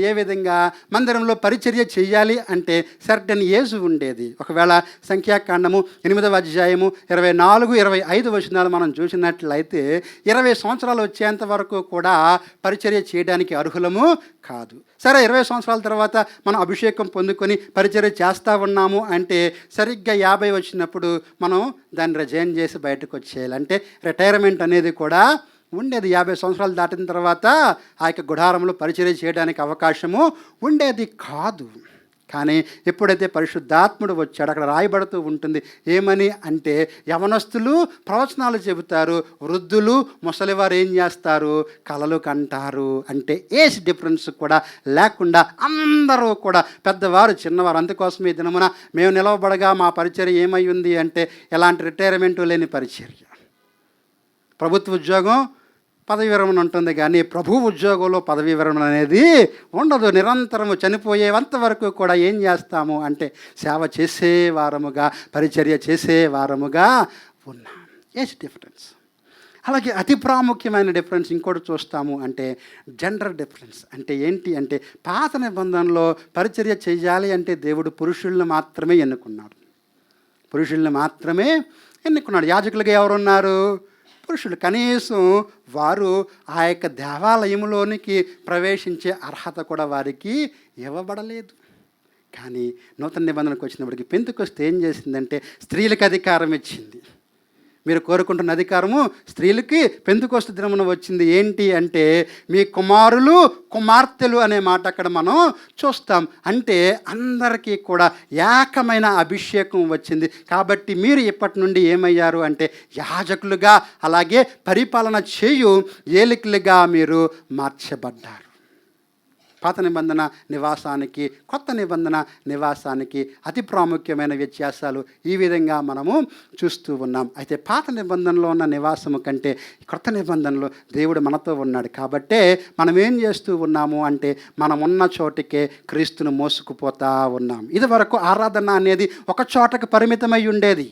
ఏ విధంగా? మందిరంలో పరిచర్య చేయాలి అంటే సర్టెన్ ఏజ్ ఉండేది. ఒకవేళ సంఖ్యాకాండము 8వ అధ్యాయము 24, 25 వచనాలు మనం చూసినట్లయితే 20 సంవత్సరాలు వచ్చేంత వరకు కూడా పరిచర్య చేయడానికి అర్హులము కాదు. సరే, 20 సంవత్సరాల తర్వాత మనం అభిషేకం పొందుకొని పరిచర్య చేస్తూ ఉన్నాము అంటే సరిగ్గా 50 వచ్చినప్పుడు మనం దాన్ని రిజైన్ చేసి బయటకు వచ్చేయాలి. అంటే రిటైర్మెంట్ అనేది కూడా ఉండేది. 50 సంవత్సరాలు దాటిన తర్వాత ఆ యొక్క గుడారంలో పరిచర్య చేయడానికి అవకాశము ఉండేది కాదు. కానీ ఎప్పుడైతే పరిశుద్ధాత్ముడు వచ్చాడో అక్కడ రాయబడుతూ ఉంటుంది ఏమని అంటే, యవనస్తులు ప్రవచనాలు చెబుతారు, వృద్ధులు ముసలివారు ఏం చేస్తారు, కలలు కంటారు. అంటే ఏజ్ డిఫరెన్స్ కూడా లేకుండా అందరూ కూడా పెద్దవారు చిన్నవారు. అందుకోసం ఈ దినమున మేము నిలవబడగా మా పరిచర్య ఏమై ఉంది అంటే ఎలాంటి రిటైర్మెంటు లేని పరిచర్య. ప్రభుత్వ ఉద్యోగం పదవి విరమణ ఉంటుంది, కానీ ప్రభు ఉద్యోగంలో పదవి విరమణ అనేది ఉండదు. నిరంతరము చనిపోయేంత వరకు కూడా ఏం చేస్తాము అంటే సేవ చేసేవారముగా, పరిచర్య చేసేవారముగా ఉన్నాం. Age difference. అలాగే అతి ప్రాముఖ్యమైన డిఫరెన్స్ ఇంకోటి చూస్తాము అంటే జెండర్ డిఫరెన్స్. అంటే ఏంటి అంటే, పాత నిబంధనలో పరిచర్య చేయాలి అంటే దేవుడు పురుషుల్ని మాత్రమే ఎన్నుకున్నాడు. పురుషుల్ని మాత్రమే ఎన్నుకున్నాడు. యాజకులుగా ఎవరున్నారు? పురుషులు. కనీసం వారు ఆ యొక్క దేవాలయంలోనికి ప్రవేశించే అర్హత కూడా వారికి ఇవ్వబడలేదు. కానీ నూతన నిబంధనకు వచ్చినప్పటికీ పెంతెకొస్తే ఏం చేసిందంటే స్త్రీలకు అధికారం ఇచ్చింది. మీరు కోరుకుంటున్న అధికారము స్త్రీలకి పెంతెకొస్తు దినమున వచ్చింది. ఏంటి అంటే మీ కుమారులు కుమార్తెలు అనే మాట అక్కడ మనం చూస్తాం. అంటే అందరికీ కూడా ఏకమైన అభిషేకం వచ్చింది. కాబట్టి మీరు ఇప్పటి నుండి ఏమయ్యారు అంటే యాజకులుగా, అలాగే పరిపాలన చేయు ఏలికలుగా మీరు మార్చబడ్డారు. పాత నిబంధన నివాసానికి కొత్త నిబంధన నివాసానికి అతి ప్రాముఖ్యమైన వ్యత్యాసాలు ఈ విధంగా మనము చూస్తూ ఉన్నాం. అయితే పాత నిబంధనలో ఉన్న నివాసము కంటే కొత్త నిబంధనలో దేవుడు మనతో ఉన్నాడు. కాబట్టే మనం ఏం చేస్తూ ఉన్నాము అంటే మనం ఉన్న చోటికే క్రీస్తును మోసుకుపోతా ఉన్నాం. ఇదివరకు ఆరాధన అనేది ఒక చోటకు పరిమితమై ఉండేది.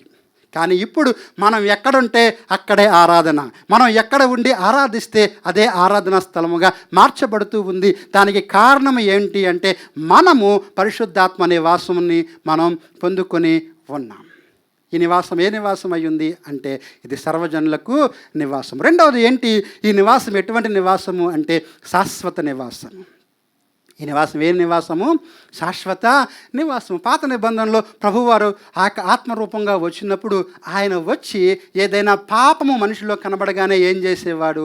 కానీ ఇప్పుడు మనం ఎక్కడుంటే అక్కడే ఆరాధన, మనం ఎక్కడ ఉండి ఆరాధిస్తే అదే ఆరాధనా స్థలముగా మార్చబడుతూ ఉంది. దానికి కారణం ఏంటి అంటే మనము పరిశుద్ధాత్మ నివాసముని మనం పొందుకొని ఉన్నాం. ఈ నివాసం ఏ నివాసం అయ్యింది అంటే ఇది సర్వజనులకు నివాసం. రెండవది ఏంటి, ఈ నివాసం ఎటువంటి నివాసము అంటే శాశ్వత నివాసము. ఈ నివాసం ఏ నివాసము? శాశ్వత నివాసము. పాత నిబంధనలో ప్రభువారు ఆ ఆత్మరూపంగా వచ్చినప్పుడు ఆయన వచ్చి ఏదైనా పాపము మనిషిలో కనబడగానే ఏం చేసేవాడు?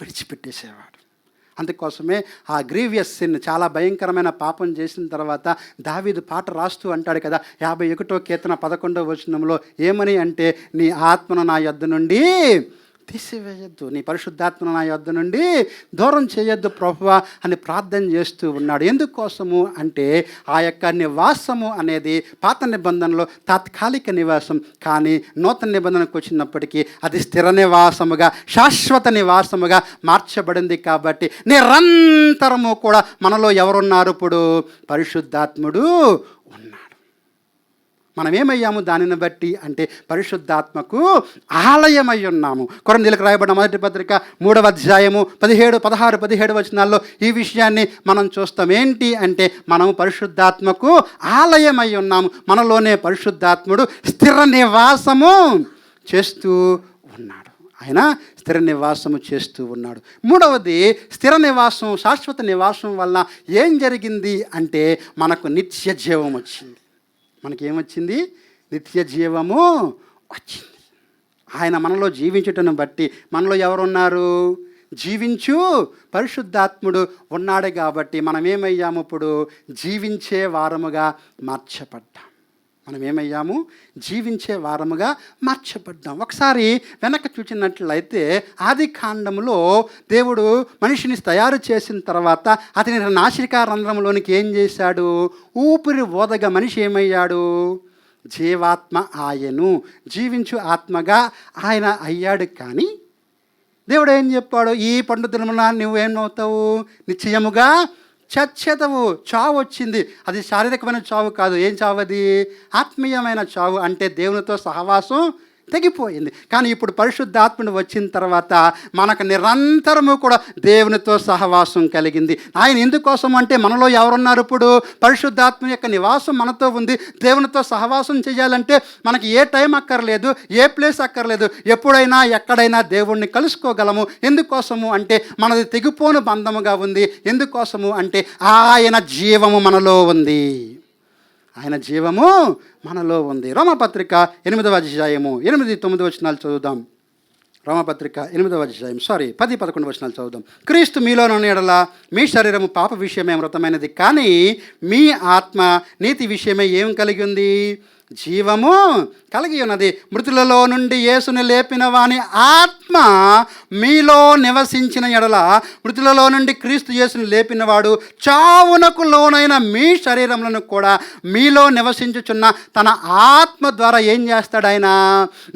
విడిచిపెట్టేసేవాడు. అందుకోసమే ఆ గ్రీవియస్ సిన్, చాలా భయంకరమైన పాపం చేసిన తర్వాత దావీదు పాట రాస్తూ అంటాడు కదా, 51వ కీర్తన 11వ వచనంలో ఏమని అంటే, నీ ఆత్మను నా యొద్ద నుండి తీసివేయద్దు, నీ పరిశుద్ధాత్మను నా యొద్ద నుండి దూరం చేయొద్దు ప్రభువా అని ప్రార్థన చేస్తూ ఉన్నాడు. ఎందుకోసము అంటే ఆ యొక్క నివాసము అనేది పాత నిబంధనలో తాత్కాలిక నివాసం, కానీ నూతన నిబంధనకు వచ్చినప్పటికీ అది స్థిర నివాసముగా, శాశ్వత నివాసముగా మార్చబడింది. కాబట్టి నిరంతరము కూడా మనలో ఎవరున్నారు? ఇప్పుడు పరిశుద్ధాత్ముడు ఉన్నాడు. మనం ఏమయ్యాము దానిని బట్టి అంటే పరిశుద్ధాత్మకు ఆలయమై ఉన్నాము. కొరింథీయులకు రాయబడిన మొదటి పత్రిక 3వ అధ్యాయము 16 వచనాల్లో ఈ విషయాన్ని మనం చూస్తాం. ఏంటి అంటే మనము పరిశుద్ధాత్మకు ఆలయమై ఉన్నాము. మనలోనే పరిశుద్ధాత్ముడు స్థిర నివాసము చేస్తూ ఉన్నాడు. ఆయన స్థిర నివాసము చేస్తూ ఉన్నాడు. మూడవది, స్థిర నివాసం, శాశ్వత నివాసం వల్ల ఏం జరిగింది అంటే మనకు నిత్య జీవం వచ్చింది. మనకేమొచ్చింది? నిత్య జీవము వచ్చింది. ఆయన మనలో జీవించుటను బట్టి మనలో ఎవరున్నారు? జీవించు పరిశుద్ధాత్ముడు ఉన్నాడు. కాబట్టి మనం ఏమయ్యాము? ఇప్పుడు జీవించే వారముగా మార్చబడ్డాం. మనం ఏమయ్యాము? జీవించే వారముగా మార్చబడ్డాం. ఒకసారి వెనక చూసినట్లయితే ఆది కాండంలో దేవుడు మనిషిని తయారు చేసిన తర్వాత అతని నాసికా రంధ్రంలోనికి ఏం చేశాడు? ఊపిరి ఊదగా మనిషి ఏమయ్యాడు? జీవాత్మ ఆయను, జీవించు ఆత్మగా ఆయన అయ్యాడు. కానీ దేవుడు ఏం చెప్పాడు? ఈ పండు తినమున నువ్వేమవుతావు? నిశ్చయముగా చచ్చేతవు. చావు వచ్చింది. అది శారీరకమైన చావు కాదు. ఏం చావు అది? ఆత్మీయమైన చావు. అంటే దేవునితో సహవాసం తెగిపోయింది. కానీ ఇప్పుడు పరిశుద్ధాత్ముడు వచ్చిన తర్వాత మనకు నిరంతరము కూడా దేవునితో సహవాసం కలిగింది. ఆయన ఎందుకోసం అంటే మనలో ఎవరున్నారు? ఇప్పుడు పరిశుద్ధాత్మ యొక్క నివాసం మనతో ఉంది. దేవునితో సహవాసం చేయాలంటే మనకి ఏ టైం అక్కర్లేదు, ఏ ప్లేస్ అక్కర్లేదు. ఎప్పుడైనా ఎక్కడైనా దేవుణ్ణి కలుసుకోగలము. ఎందుకోసము అంటే మనది తెగిపోను బంధముగా ఉంది. ఎందుకోసము అంటే ఆయన జీవము మనలో ఉంది. ఆయన జీవము మనలో ఉంది. రోమపత్రిక 8వ అధ్యాయము 8-9 వచనాలు చదువుదాం. రోమపత్రిక 8వ అధ్యాయం 10, 11 వచనాలు చదువుదాం. క్రీస్తు మీలోనున్న యెడల మీ శరీరము పాప విషయమే మృతమైనది, కానీ మీ ఆత్మ నీతి విషయమే ఏం కలిగి ఉంది? జీవము కలిగి ఉన్నది. మృతులలో నుండి యేసుని లేపిన వాని ఆత్మ మీలో నివసించిన ఎడల, మృతులలో నుండి క్రీస్తు యేసుని లేపినవాడు చావునకు లోనైన మీ శరీరములను కూడా మీలో నివసించుచున్న తన ఆత్మ ద్వారా ఏం చేస్తాడు? ఆయన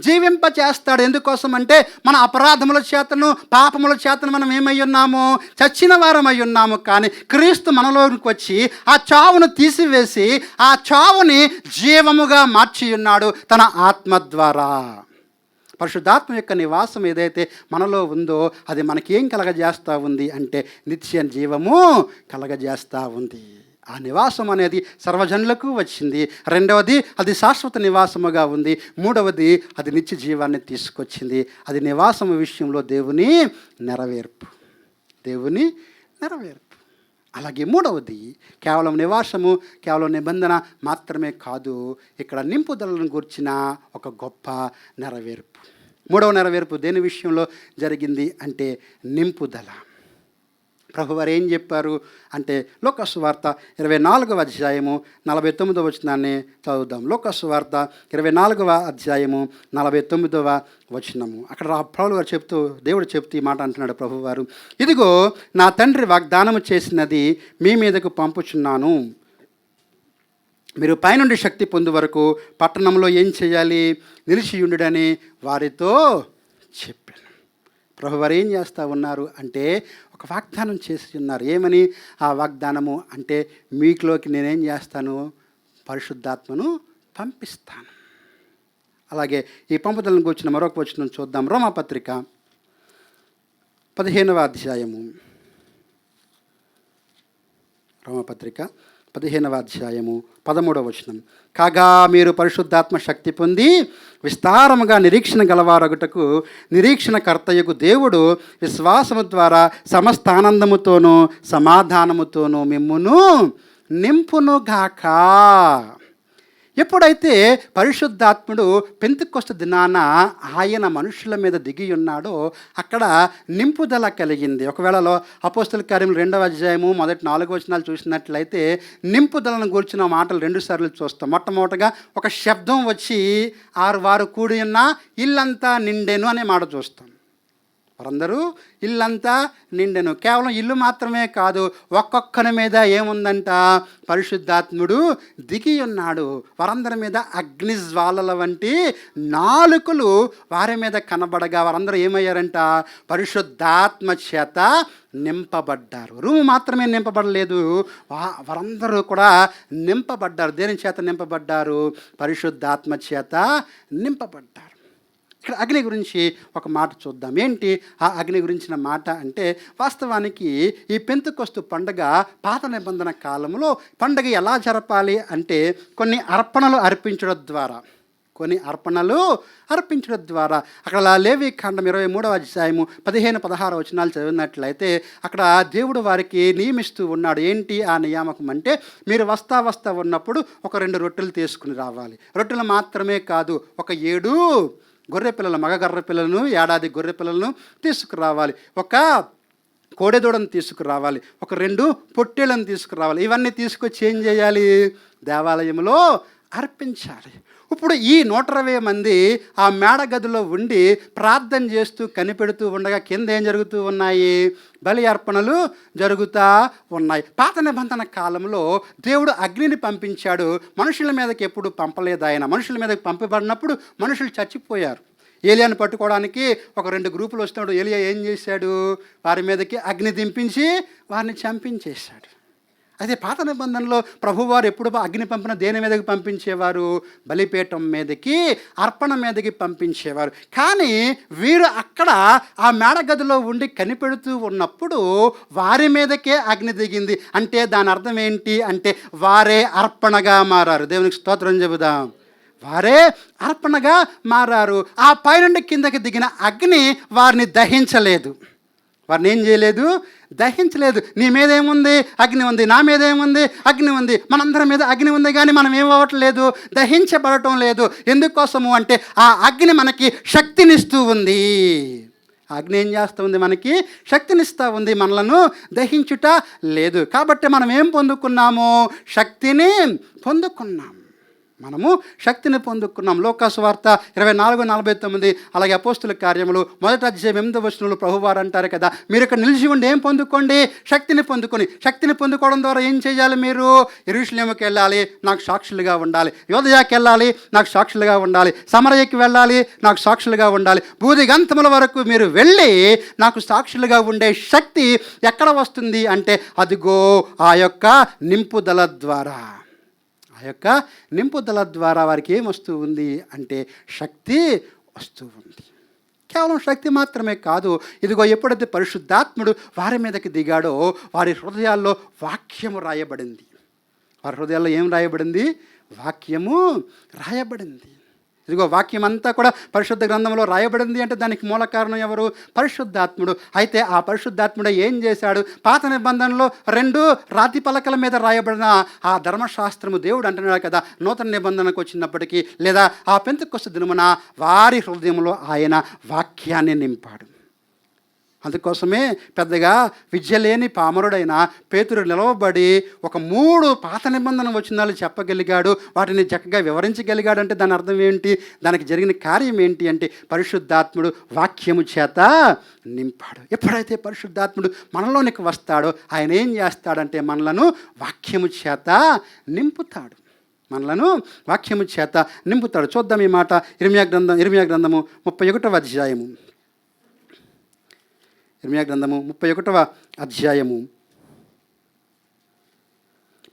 జీవింప చేస్తాడు. ఎందుకోసం అంటే మన అపరాధముల చేతను పాపముల చేతను మనం ఏమై ఉన్నాము? చచ్చిన వారమై ఉన్నాము. కానీ క్రీస్తు మనలోకి వచ్చి ఆ చావును తీసివేసి ఆ చావుని జీవముగా మార్చి ఉన్నాడు తన ఆత్మ ద్వారా. పరిశుద్ధాత్మ యొక్క నివాసం ఏదైతే మనలో ఉందో అది మనకేం కలగజేస్తూ ఉంది అంటే నిత్య జీవము కలగజేస్తూ ఉంది. ఆ నివాసం అనేది సర్వజనులకు వచ్చింది. రెండవది అది శాశ్వత నివాసముగా ఉంది. మూడవది అది నిత్య జీవాన్ని తీసుకొచ్చింది. అది నివాసము విషయంలో దేవుని నెరవేర్పు. అలాగే మూడవది కేవలం నివాసము, కేవలం నిబంధన మాత్రమే కాదు, ఇక్కడ నింపుదలను గుర్చిన ఒక గొప్ప నెరవేర్పు. మూడవ నెరవేర్పు దేని విషయంలో జరిగింది అంటే నింపుదల. ప్రభువారు ఏం చెప్పారు అంటే లూకాసు వార్త 24వ అధ్యాయము 49వ వచనాన్ని చదువుదాం. లూకాసు వార్త 24వ అధ్యాయము 49వ వచనము. అక్కడ ప్రభువు గారు దేవుడు చెప్తూ ఈ మాట అంటున్నాడు ప్రభువారు, ఇదిగో నా తండ్రి వాగ్దానము చేసినది మీ మీదకు పంపుచున్నాను. మీరు పైనుండి శక్తి పొందు వరకు పట్టణంలో ఏం చేయాలి? నిలిచియుండుడని వారితో చెప్పాను. ప్రభువారు ఏం చేస్తూ ఉన్నారు అంటే ఒక వాగ్దానం చేసి ఉన్నారు. ఏమని? ఆ వాగ్దానము అంటే మీలోకి నేనేం చేస్తాను? పరిశుద్ధాత్మను పంపిస్తాను. అలాగే ఈ పంపుదలను కూర్చున్న మరొక వచనం చూద్దాం. రోమపత్రిక 15వ అధ్యాయము. రోమపత్రిక 15వ అధ్యాయము 13వ వచనం. కాగా మీరు పరిశుద్ధాత్మ శక్తి పొంది విస్తారముగా నిరీక్షణ గలవారగుటకు నిరీక్షణకర్తయగు దేవుడు విశ్వాసము ద్వారా సమస్త ఆనందముతోనూ సమాధానముతోనూ మిమ్మును నింపునుగాక. ఎప్పుడైతే పరిశుద్ధాత్ముడు పెంతెకొస్తు దినాన ఆయన మనుషుల మీద దిగి ఉన్నాడో అక్కడ నింపుదల కలిగింది. ఒకవేళలో అపోస్తల కార్యములు 2వ అధ్యాయము మొదటి 4 వచనాలు చూసినట్లయితే నింపుదలను గూర్చిన మాటలు 2 సార్లు చూస్తాం. మొట్టమొదటిగా ఒక శబ్దం వచ్చి వారు కూడి ఉన్న ఇల్లంతా నిండెను అనే మాట చూస్తాం. వారందరూ ఇల్లంతా నిండెను. కేవలం ఇల్లు మాత్రమే కాదు, ఒక్కొక్కరి మీద ఏముందంట? పరిశుద్ధాత్ముడు దిగి ఉన్నాడు. వారందరి మీద అగ్నిజ్వాలల వంటి నాలుకలు వారి మీద కనబడగా వారందరూ ఏమయ్యారంట? పరిశుద్ధాత్మ చేత నింపబడ్డారు. రూము మాత్రమే నింపబడలేదు, వారందరూ కూడా నింపబడ్డారు. దేని చేత నింపబడ్డారు? పరిశుద్ధాత్మ చేత నింపబడ్డారు. ఇక్కడ అగ్ని గురించి ఒక మాట చూద్దాం. ఏంటి ఆ అగ్ని గురించిన మాట అంటే వాస్తవానికి ఈ పెంతెకొస్తు పండుగ పాత నిబంధన కాలంలో పండుగ ఎలా జరపాలి అంటే కొన్ని అర్పణలు అర్పించడం ద్వారా అక్కడ లేవీకాండం 23వ అధ్యాయము 15-16 వచనాలు చదివినట్లయితే అక్కడ దేవుడు వారికి నియమిస్తూ ఉన్నాడు. ఏంటి ఆ నియామకం అంటే మీరు వస్తా ఉన్నప్పుడు ఒక 2 రొట్టెలు తీసుకుని రావాలి. రొట్టెలు మాత్రమే కాదు, ఒక 7 గొర్రె పిల్లలు, మగ గొర్రె పిల్లలను, ఏడాది గొర్రె పిల్లలను తీసుకురావాలి. ఒక కోడెదూడను తీసుకురావాలి. ఒక 2 పొట్టేళ్ళను తీసుకురావాలి. ఇవన్నీ తీసుకొచ్చి ఏం చేయాలి? దేవాలయంలో అర్పించాలి. ఇప్పుడు ఈ 120 మంది ఆ మేడ గదిలో ఉండి ప్రార్థన చేస్తూ కనిపెడుతూ ఉండగా కింద ఏం జరుగుతూ ఉన్నాయి? బలి అర్పణలు జరుగుతూ ఉన్నాయి. పాత నిబంధన కాలంలో దేవుడు అగ్నిని పంపించాడు. మనుషుల మీదకి ఎప్పుడు పంపలేదు ఆయన. మనుషుల మీదకి పంపబడినప్పుడు మనుషులు చచ్చిపోయారు. ఏలియాను పట్టుకోవడానికి ఒక 2 గ్రూపులు వస్తున్నాడు. ఏలియా ఏం చేశాడు? వారి మీదకి అగ్ని దింపించి వారిని చంపించేశాడు. అయితే పాత నిబంధనలో ప్రభువారు ఎప్పుడు అగ్ని పంపిన దేని మీదకి పంపించేవారు? బలిపీఠం మీదకి, అర్పణ మీదకి పంపించేవారు. కానీ వీరు అక్కడ ఆ మేడగదిలో ఉండి కనిపెడుతూ ఉన్నప్పుడు వారి మీదకే అగ్ని దిగింది. అంటే దాని అర్థం ఏంటి అంటే వారే అర్పణగా మారారు. దేవునికి స్తోత్రం చెబుదాం. వారే అర్పణగా మారారు. ఆ పైనుండి కిందకి దిగిన అగ్ని వారిని దహించలేదు. వారిని ఏం చేయలేదు? దహించలేదు. నీ మీద ఏముంది? అగ్ని ఉంది. నా మీద ఏముంది? అగ్ని ఉంది. మనందరి మీద అగ్ని ఉంది, కానీ మనం ఏమవ్వట్లేదు? దహించబడటం లేదు. ఎందుకోసము అంటే ఆ అగ్ని మనకి శక్తినిస్తూ ఉంది. అగ్ని ఏం చేస్తూ ఉంది? మనకి శక్తినిస్తూ ఉంది, మనలను దహించుట లేదు. కాబట్టి మనం ఏం పొందుకున్నాము? శక్తిని పొందుకున్నాం. మనము శక్తిని పొందుకున్నాం. లోకాసు వార్త 24:49, అలాగే అపోస్తుల కార్యములు 1:8 ప్రభువారు అంటారు కదా, మీరు ఇక్కడ నిలిచి ఉండి ఏం పొందుకోండి? శక్తిని పొందుకొని. శక్తిని పొందుకోవడం ద్వారా ఏం చేయాలి? మీరు యెరూషలేముకి వెళ్ళాలి, నాకు సాక్షులుగా ఉండాలి. యోదయాకి వెళ్ళాలి, నాకు సాక్షులుగా ఉండాలి. సమరయకి వెళ్ళాలి, నాకు సాక్షులుగా ఉండాలి. భూదిగంతముల వరకు మీరు వెళ్ళి నాకు సాక్షులుగా ఉండే శక్తి ఎక్కడ వస్తుంది అంటే అదిగో ఆ యొక్క నింపుదల ద్వారా. ఆ యొక్క నింపుదల ద్వారా వారికి ఏం వస్తూ ఉంది అంటే శక్తి వస్తూ ఉంది. కేవలం శక్తి మాత్రమే కాదు, ఇదిగో ఎప్పుడైతే పరిశుద్ధాత్ముడు వారి మీదకి దిగాడో వారి హృదయాల్లో వాక్యము రాయబడింది. వారి హృదయాల్లో ఏం రాయబడింది? వాక్యము రాయబడింది. ఇదిగో వాక్యం అంతా కూడా పరిశుద్ధ గ్రంథంలో రాయబడింది అంటే దానికి మూల కారణం ఎవరు? పరిశుద్ధాత్ముడు. అయితే ఆ పరిశుద్ధాత్ముడు ఏం చేశాడు? పాత నిబంధనలో 2 రాతి పలకల మీద రాయబడిన ఆ ధర్మశాస్త్రము దేవుడు అంటున్నాడు కదా, నూతన నిబంధనకు వచ్చినప్పటికీ లేదా ఆ పెంతెకొస్తు దినమున వారి హృదయంలో ఆయన వాక్యాన్ని నింపాడు. అందుకోసమే పెద్దగా విద్య లేని పామరుడైన పేతురు నిలవబడి ఒక 3 పాత నిబంధన వచనాలు చెప్పగలిగాడు, వాటిని చక్కగా వివరించగలిగాడు. అంటే దాని అర్థం ఏంటి? దానికి జరిగిన కార్యం ఏంటి అంటే పరిశుద్ధాత్ముడు వాక్యము చేత నింపాడు. ఎప్పుడైతే పరిశుద్ధాత్ముడు మనలోనికి వస్తాడో ఆయన ఏం చేస్తాడంటే మనలను వాక్యము చేత నింపుతాడు. మనలను వాక్యము చేత నింపుతాడు. చూద్దాం ఈ మాట. ఇర్మియా గ్రంథము 31వ అధ్యాయము. ఇర్మియా గ్రంథము 31వ అధ్యాయము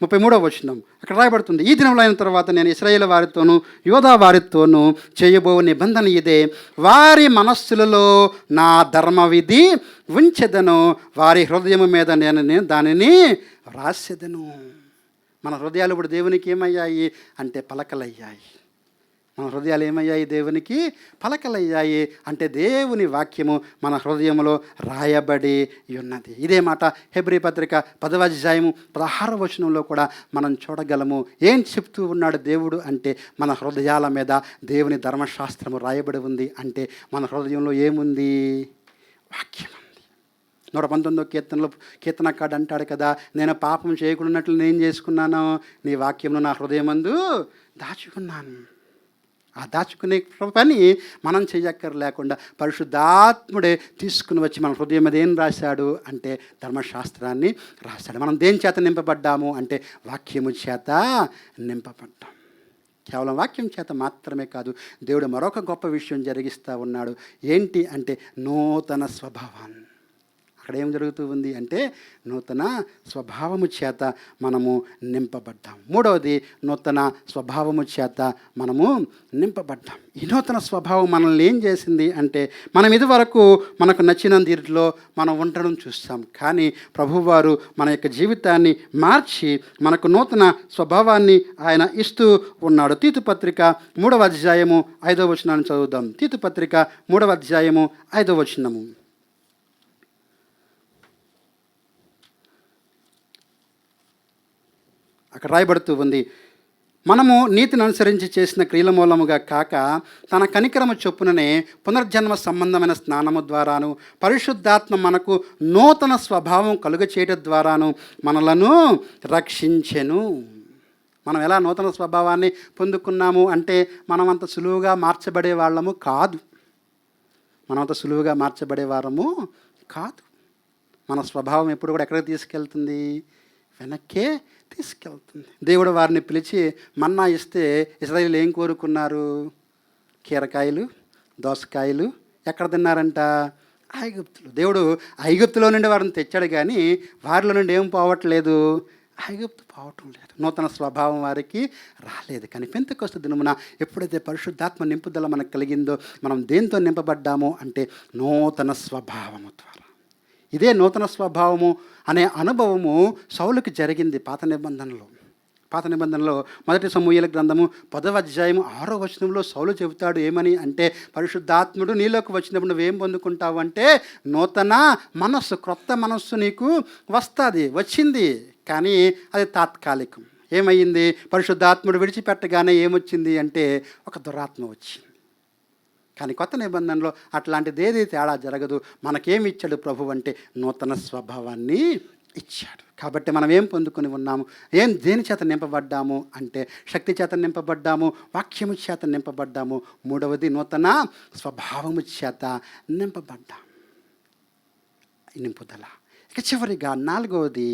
33వ వచనం. అక్కడ రాయబడుతుంది, ఈ దినంలో అయిన తర్వాత నేను ఇశ్రాయేలు వారితోనూ యోధా వారితోనూ చేయబో నిబంధన ఇదే, వారి మనస్సులలో నా ధర్మవిధి ఉంచెదను, వారి హృదయము మీద నేను దానిని రాసెదను. మన హృదయాలు ఇప్పుడు దేవునికి ఏమయ్యాయి అంటే పలకలయ్యాయి. మన హృదయాలు ఏమయ్యాయి? దేవునికి పలకలయ్యాయి. అంటే దేవుని వాక్యము మన హృదయంలో రాయబడి ఉన్నది. ఇదే మాట హెబ్రీ పత్రిక 10వ అధ్యాయము 16వ వచనంలో కూడా మనం చూడగలము. ఏం చెప్తూ ఉన్నాడు దేవుడు అంటే మన హృదయాల మీద దేవుని ధర్మశాస్త్రము రాయబడి ఉంది. అంటే మన హృదయంలో ఏముంది? వాక్యం ఉంది. 119వ కీర్తనకాడు అంటాడు కదా, నేను పాపం చేయకున్నట్లు నేను చేసుకున్నాను, నీ వాక్యమును నా హృదయమందు దాచుకున్నాను. ఆ దాచుకునే పని మనం చెయ్యక్కర్లేకుండా పరిశుద్ధాత్ముడే తీసుకుని వచ్చి మన హృదయం మీద ఏం రాశాడు అంటే ధర్మశాస్త్రాన్ని రాశాడు. మనం దేని చేత నింపబడ్డాము అంటే వాక్యము చేత నింపబడ్డాం. కేవలం వాక్యం చేత మాత్రమే కాదు, దేవుడు మరొక గొప్ప విషయం జరిగిస్తూ ఉన్నాడు. ఏంటి అంటే నూతన స్వభావాన్ని. అక్కడ ఏం జరుగుతూ ఉంది అంటే నూతన స్వభావము చేత మనము నింపబడ్డాం. 3వది నూతన స్వభావము చేత మనము నింపబడ్డాం. ఈ నూతన స్వభావం మనల్ని ఏం చేసింది అంటే మనం ఇదివరకు మనకు నచ్చిన తీరులో మనం ఉండడం చూస్తాం. కానీ ప్రభువారు మన యొక్క జీవితాన్ని మార్చి మనకు నూతన స్వభావాన్ని ఆయన ఇస్తూ ఉన్నాడు. తీతు పత్రిక 3వ అధ్యాయము 5వ వచనాన్ని చదువుదాం. తీతు పత్రిక 3వ అధ్యాయము 5వ వచనము. అక్కడ రాయబడుతూ ఉంది, మనము నీతిని అనుసరించి చేసిన క్రియల మూలముగా కాక తన కనికరము చొప్పుననే పునర్జన్మ సంబంధమైన స్నానము ద్వారాను పరిశుద్ధాత్మ మనకు నూతన స్వభావం కలుగచేయడం ద్వారాను మనలను రక్షించెను. మనం ఎలా నూతన స్వభావాన్ని పొందుకున్నాము అంటే మనం అంత సులువుగా మార్చబడే వాళ్ళము కాదు. మనం అంత సులువుగా మార్చబడే వారము కాదు. మన స్వభావం ఎప్పుడు కూడా ఎక్కడికి తీసుకెళ్తుంది? వెనక్కే తీసుకెళ్తుంది. దేవుడు వారిని పిలిచి మన్నా ఇస్తే ఇశ్రాయేలు ఏం కోరుకున్నారు? కీరకాయలు, దోసకాయలు. ఎక్కడ తిన్నారంట? ఐగుప్తులు. దేవుడు ఐగుప్తులో నుండి వారిని తెచ్చాడు, కానీ వారిలో నుండి ఏం పోవట్లేదు? ఐగుప్తు పోవటం లేదు. నూతన స్వభావం వారికి రాలేదు. కానీ పెంతెకొస్తు దినమున ఎప్పుడైతే పరిశుద్ధాత్మ నింపుదల మనకు కలిగిందో మనం దేంతో నింపబడ్డామో అంటే నూతన స్వభావము ద్వారా. ఇదే నూతన స్వభావము అనే అనుభవము సౌలుకి జరిగింది పాత నిబంధనలో. పాత నిబంధనలో 1 సమూయేలు గ్రంథము 10వ అధ్యాయము 6వ వచనంలో సౌలు చెబుతాడు ఏమని అంటే, పరిశుద్ధాత్ముడు నీలోకి వచ్చినప్పుడు నువ్వేం పొందుకుంటావు అంటే నూతన మనస్సు, క్రొత్త మనస్సు నీకు వచ్చింది. కానీ అది తాత్కాలికం. ఏమయ్యింది? పరిశుద్ధాత్ముడు విడిచిపెట్టగానే ఏమొచ్చింది అంటే ఒక దురాత్మ వచ్చింది. కానీ కొత్త నిబంధనలో అట్లాంటిదేది తేడా జరగదు. మనకేమి ఇచ్చాడు ప్రభు అంటే నూతన స్వభావాన్ని ఇచ్చాడు. కాబట్టి మనం ఏం పొందుకొని ఉన్నాము? దేని చేత నింపబడ్డాము అంటే శక్తి చేత నింపబడ్డాము, వాక్యము చేత నింపబడ్డాము. మూడవది నూతన స్వభావము చేత నింపబడ్డాము. నింపుదల. ఇక చివరిగా నాలుగవది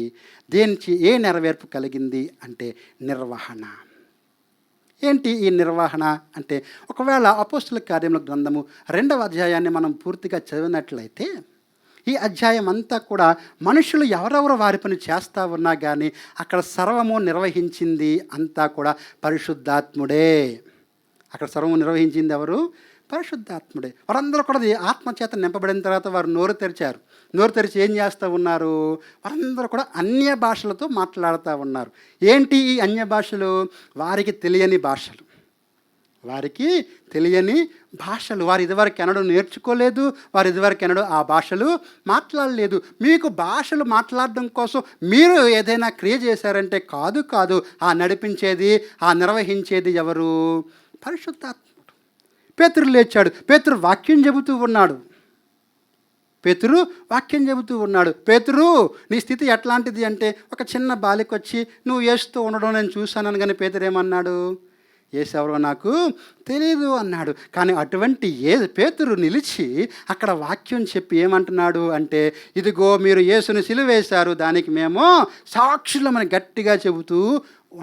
ఏ నెరవేర్పు కలిగింది అంటే నిర్వహణ. ఏంటి ఈ నిర్వహణ అంటే, ఒకవేళ అపోస్తుల కార్యముల గ్రంథము 2వ అధ్యాయాన్ని మనం పూర్తిగా చదివినట్లయితే ఈ అధ్యాయం అంతా కూడా మనుషులు ఎవరెవరు వారి పని చేస్తూ ఉన్నా కానీ అక్కడ సర్వము నిర్వహించింది అంతా కూడా పరిశుద్ధాత్ముడే. అక్కడ సర్వము నిర్వహించింది ఎవరు? పరిశుద్ధాత్ముడే. వారందరూ కూడా ఆత్మచేత నింపబడిన తర్వాత వారు నోరు తెరిచి ఏం చేస్తూ ఉన్నారు? వారందరూ కూడా అన్య భాషలతో మాట్లాడుతూ ఉన్నారు. ఏంటి ఈ అన్య భాషలు? వారికి తెలియని భాషలు. వారు ఇదివరకు ఎన్నడూ నేర్చుకోలేదు, వారు ఇదివరకు ఎన్నడూ ఆ భాషలు మాట్లాడలేదు. మీకు భాషలు మాట్లాడడం కోసం మీరు ఏదైనా క్రియ చేశారంటే కాదు. ఆ నడిపించేది, ఆ నిర్వహించేది ఎవరు? పరిశుద్ధాత్మ. పేతురు లేచాడు. పేతురు వాక్యం చెబుతూ ఉన్నాడు. పేతురు నీ స్థితి ఎట్లాంటిది అంటే, ఒక చిన్న బాలిక వచ్చి నువ్వు యేసుతో ఉండడం నేను చూశానని. కానీ పేతురు ఏమన్నాడు? యేసు ఎవరో నాకు తెలియదు అన్నాడు. కానీ అటువంటి పేతురు నిలిచి అక్కడ వాక్యం చెప్పి ఏమంటున్నాడు అంటే, ఇదిగో మీరు యేసుని సిలువేశారు, దానికి మేము సాక్షులమని గట్టిగా చెబుతూ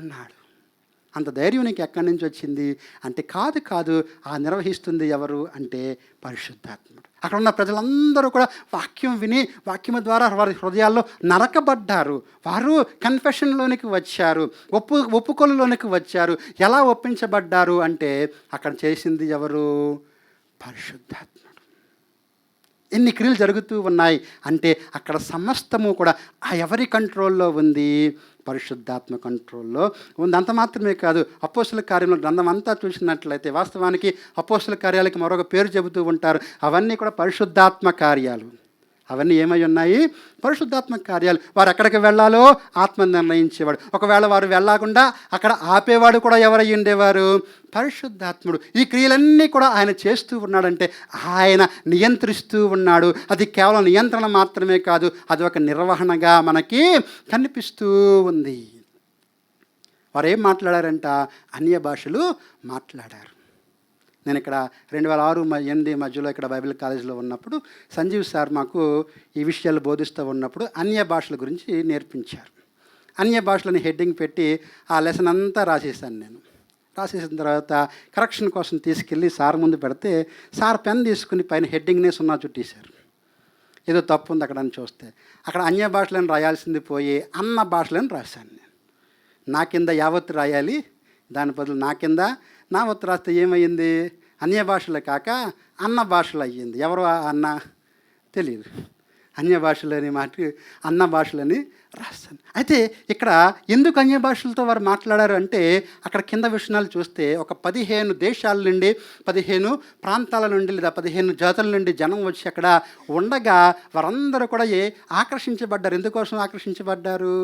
ఉన్నాడు. అంత ధైర్యం నీకు ఎక్కడి నుంచి వచ్చింది అంటే కాదు, ఆ నిర్వహిస్తుంది ఎవరు అంటే పరిశుద్ధాత్ముడు. అక్కడ ఉన్న ప్రజలందరూ కూడా వాక్యం విని వాక్యం ద్వారా వారి హృదయాల్లో నరకబడ్డారు. వారు కన్ఫెషన్లోనికి వచ్చారు, ఒప్పుకోలులోనికి వచ్చారు. ఎలా ఒప్పించబడ్డారు అంటే అక్కడ చేసింది ఎవరు? పరిశుద్ధాత్ముడు. ఎన్ని క్రియలు జరుగుతూ ఉన్నాయి అంటే అక్కడ సమస్తము కూడా ఆ ఎవరి కంట్రోల్లో ఉంది? పరిశుద్ధాత్మ కంట్రోల్లో ఉంది. అంత మాత్రమే కాదు, అపోస్తుల కార్యముల గ్రంథం అంతా చూసినట్లయితే వాస్తవానికి అపోస్తుల కార్యాలకి మరొక పేరు చెబుతూ ఉంటారు. అవన్నీ కూడా పరిశుద్ధాత్మ కార్యాలు. అవన్నీ ఏమై ఉన్నాయి? పరిశుద్ధాత్మ కార్యాలు. వారు ఎక్కడికి వెళ్ళాలో ఆత్మ నిర్ణయించేవాడు. ఒకవేళ వారు వెళ్ళకుండా అక్కడ ఆపేవాడు కూడా ఎవరై ఉండేవారు? పరిశుద్ధాత్ముడు. ఈ క్రియలన్నీ కూడా ఆయన చేస్తూ ఉన్నాడంటే ఆయన నియంత్రిస్తూ ఉన్నాడు. అది కేవలం నియంత్రణ మాత్రమే కాదు, అది ఒక నిర్వహణగా మనకి కనిపిస్తూ ఉంది. వారు ఏం మాట్లాడారంట? అన్య భాషలు మాట్లాడారు. నేను ఇక్కడ 2006-8 మధ్యలో ఇక్కడ బైబిల్ కాలేజీలో ఉన్నప్పుడు సంజీవ్ సార్ మాకు ఈ విషయాలు బోధిస్తూ ఉన్నప్పుడు అన్య భాషల గురించి నేర్పించారు. అన్య భాషలని హెడ్డింగ్ పెట్టి ఆ లెసన్ అంతా రాసేసాను. రాసేసిన తర్వాత కరెక్షన్ కోసం తీసుకెళ్ళి సార్ ముందు పెడితే సార్ పెన్ తీసుకుని పైన హెడ్డింగ్నే సున్నా చుట్టేశారు. ఏదో తప్పు ఉంది అక్కడ అని చూస్తే అక్కడ అన్య భాషలను రాయాల్సింది పోయి అన్న భాషలను రాశాను నేను. నా కింద యావత్తు రాయాలి, దాని బదులు నా వత్తు రాస్తే ఏమయ్యింది? అన్య భాషలు కాక అన్న భాషలు అయ్యింది. ఎవరు అన్న తెలియదు. అన్య భాషలని అన్న భాషలని రాస్తాను. అయితే ఇక్కడ ఎందుకు అన్య భాషలతో వారు మాట్లాడారు అంటే అక్కడ కింద విషయాలు చూస్తే ఒక 15 దేశాల నుండి 15 ప్రాంతాల నుండి లేదా 15 జాతుల నుండి జనం వచ్చి అక్కడ ఉండగా వారందరూ కూడా ఆకర్షించబడ్డారు. ఎందుకోసం ఆకర్షించబడ్డారు?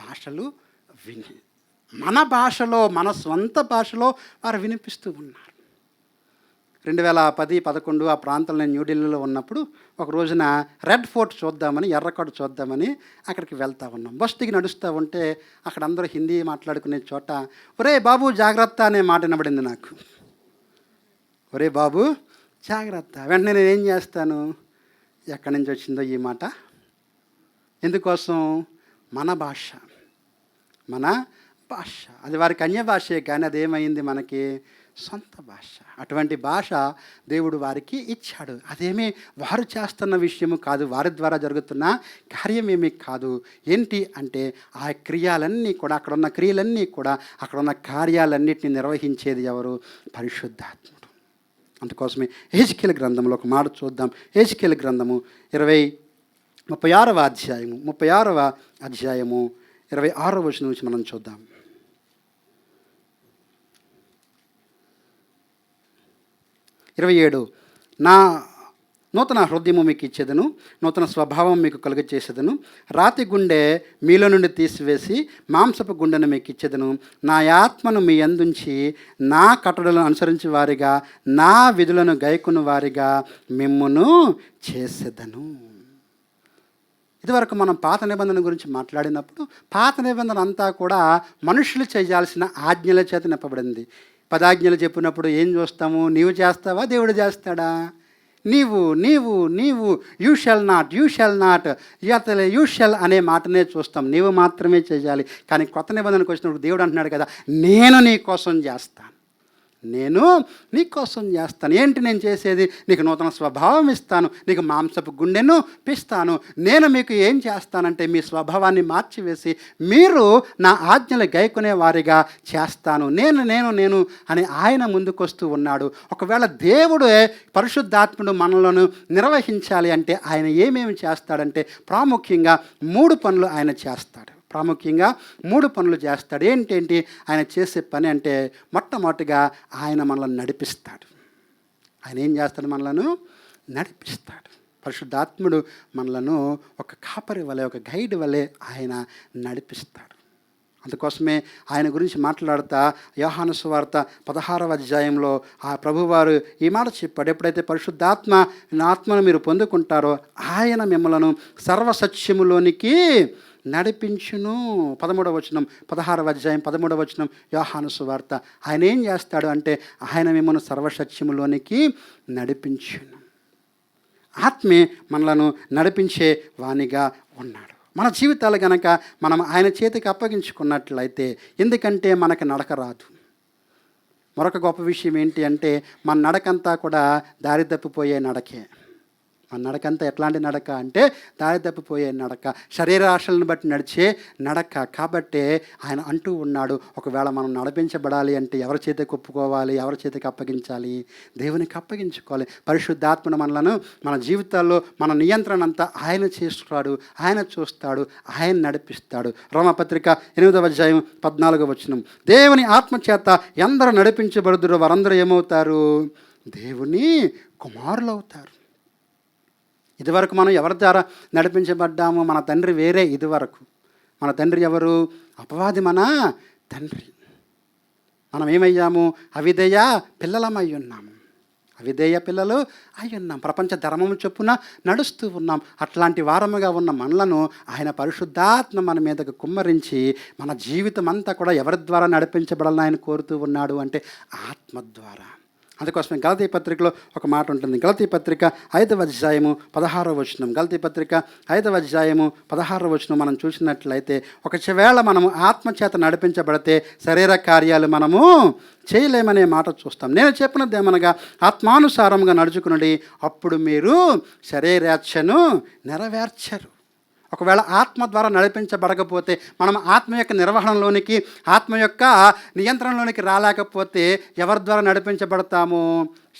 భాషలు విని మన భాషలో, మన స్వంత భాషలో వారు వినిపిస్తూ ఉన్నారు. 2010-11 ఆ ప్రాంతంలో నేను న్యూఢిల్లీలో ఉన్నప్పుడు ఒక రోజున రెడ్ ఫోర్ట్ చూద్దామని, ఎర్రకోట చూద్దామని అక్కడికి వెళ్తూ ఉన్నాం. బస్ దిగి నడుస్తూ ఉంటే అక్కడ అందరూ హిందీ మాట్లాడుకునే చోట ఒరే బాబు జాగ్రత్త అనే మాట వినబడింది నాకు. ఒరే బాబు జాగ్రత్త. వెంటనే నేనేం చేస్తాను? ఎక్కడి నుంచి వచ్చిందో ఈ మాట? ఎందుకోసం? మన భాష. అది వారికి అన్య భాషే, కానీ అదేమైంది? మనకి సొంత భాష. అటువంటి భాష దేవుడు వారికి ఇచ్చాడు. అదేమీ వారు చేస్తున్న విషయము కాదు, వారి ద్వారా జరుగుతున్న కార్యమేమీ కాదు. ఏంటి అంటే ఆ క్రియలన్నీ కూడా, అక్కడున్న క్రియలన్నీ కూడా, అక్కడున్న కార్యాలన్నింటినీ నిర్వహించేది ఎవరు? పరిశుద్ధాత్ముడు. అందుకోసమే హెజ్కేలు గ్రంథంలో ఒక మాట చూద్దాం. హెజ్కేలు గ్రంథము 36వ అధ్యాయము 26వ వచనం నుంచి మనం చూద్దాం. ఇరవై 27, నా నూతన హృదయము మీకు ఇచ్చేదను, నూతన స్వభావం మీకు కలుగచేసేదను, రాతి గుండె మీలో నుండి తీసివేసి మాంసపు గుండెను మీకు ఇచ్చేదను, నా ఆత్మను మీ యందుంచి నా కట్టడలను అనుసరించి వారిగా, నా విధులను గైకొను వారిగా మిమ్మును చేసేదను. ఇదివరకు మనం పాత నిబంధన గురించి మాట్లాడినప్పుడు పాత నిబంధన అంతా కూడా మనుషులు చేయాల్సిన ఆజ్ఞల చేత నింపబడింది. 10 ఆజ్ఞలు చెప్పినప్పుడు ఏం చూస్తాము? నీవు చేస్తావా, దేవుడు చేస్తాడా? నీవు నీవు నీవు you shall not, you shall not, you shall అనే మాటనే చూస్తాం. నీవు మాత్రమే చేయాలి. కానీ కొత్త నిబంధనకు వచ్చినప్పుడు దేవుడు అంటున్నాడు కదా, నేను నీ కోసం చేస్తాను, నేను నీ కోసం చేస్తాను. ఏంటి నేను చేసేది? నీకు నూతన స్వభావం ఇస్తాను, నీకు మాంసపు గుండెను పిస్తాను. నేను మీకు ఏం చేస్తానంటే మీ స్వభావాన్ని మార్చివేసి మీరు నా ఆజ్ఞలు గైకొనే వారిగా చేస్తాను. నేను నేను నేను అని ఆయన ముందుకొస్తూ ఉన్నాడు. ఒకవేళ దేవుడే పరిశుద్ధాత్ముడు మనలను నిర్వహించాలి అంటే ఆయన ఏమేమి చేస్తాడంటే ప్రాముఖ్యంగా 3 పనులు ఆయన చేస్తాడు. ప్రాముఖ్యంగా 3 పనులు చేస్తాడు. ఏంటేంటి ఆయన చేసే పని అంటే, మొట్టమొదటిగా ఆయన మనల్ని నడిపిస్తాడు. ఆయన ఏం చేస్తాడు? మనలను నడిపిస్తాడు. పరిశుద్ధాత్ముడు మనలను ఒక కాపరి వలె, ఒక గైడ్ వలె ఆయన నడిపిస్తాడు. అందుకోసమే ఆయన గురించి మాట్లాడుతా యోహాను సువార్త 16వ అధ్యాయంలో ఆ ప్రభువారు ఈ మాట చెప్పాడు. ఎప్పుడైతే ఆత్మను మీరు పొందుకుంటారో ఆయన మిమ్మలను సర్వసత్యములోనికి నడిపించును. 13వ వచనం, 16వ అధ్యాయం 13వ వచనం యోహాను సువార్త. ఆయన ఏం చేస్తాడు అంటే ఆయన మిమ్మల్ని సర్వసత్యములోనికి నడిపించును. ఆత్మే మనలను నడిపించే వానిగా ఉన్నాడు. మన జీవితాలు కనుక మనం ఆయన చేతికి అప్పగించుకున్నట్లయితే, ఎందుకంటే మనకు నడక రాదు. మరొక గొప్ప విషయం ఏంటి అంటే మన నడకంతా కూడా దారి తప్పిపోయే నడకే. మన నడకంతా ఎట్లాంటి నడక అంటే దారి తప్పిపోయే నడక, శరీర ఆశలను బట్టి నడిచే నడక. కాబట్టే ఆయన అంటూ ఉన్నాడు, ఒకవేళ మనం నడిపించబడాలి అంటే ఎవరి చేతికి ఒప్పుకోవాలి, ఎవరి చేతికి అప్పగించాలి? దేవునికి అప్పగించుకోవాలి. పరిశుద్ధాత్మను మనలను మన జీవితాల్లో మన నియంత్రణ అంతా ఆయన చేస్తాడు, ఆయన చూస్తాడు, ఆయన నడిపిస్తాడు. రోమపత్రిక 8వ అధ్యాయం 14వ వచనం, దేవుని ఆత్మచేత ఎందరూ నడిపించబడుదురో వారందరూ ఏమవుతారు? దేవుని కుమారులు అవుతారు. ఇదివరకు మనం ఎవరి ద్వారా నడిపించబడ్డాము? మన తండ్రి వేరే. ఇదివరకు మన తండ్రి ఎవరు? అపవాది మన తండ్రి. మనం ఏమయ్యాము? అవిధేయ పిల్లలమై ఉన్నాము. అవిధేయ పిల్లలు అయి ఉన్నాం. ప్రపంచ ధర్మము చొప్పున నడుస్తూ ఉన్నాం. అట్లాంటి వారముగా ఉన్న మనలను ఆయన పరిశుద్ధాత్మ మన మీదకు కుమ్మరించి మన జీవితం అంతా కూడా ఎవరి ద్వారా నడిపించబడాలని ఆయన కోరుతూ ఉన్నాడు అంటే ఆత్మ ద్వారా. అందుకోసమే గలతీ పత్రికలో ఒక మాట ఉంటుంది. గలతీ పత్రిక 5వ అధ్యాయము 16వ వచనం. గలతీ పత్రిక 5వ అధ్యాయము 16వ వచనం మనం చూసినట్లయితే, ఒకవేళ మనము ఆత్మచేత నడిపించబడితే శరీర కార్యాలు మనము చేయలేమనే మాట చూస్తాం. నేను చెప్పినది ఏమనగా ఆత్మానుసారంగా నడుచుకునండి, అప్పుడు మీరు శరీరేచ్ఛను నెరవేర్చరు. ఒకవేళ ఆత్మ ద్వారా నడిపించబడకపోతే, మనం ఆత్మ యొక్క నిర్వహణలోనికి, ఆత్మ యొక్క నియంత్రణలోనికి రాలేకపోతే ఎవరి ద్వారా నడిపించబడతాము?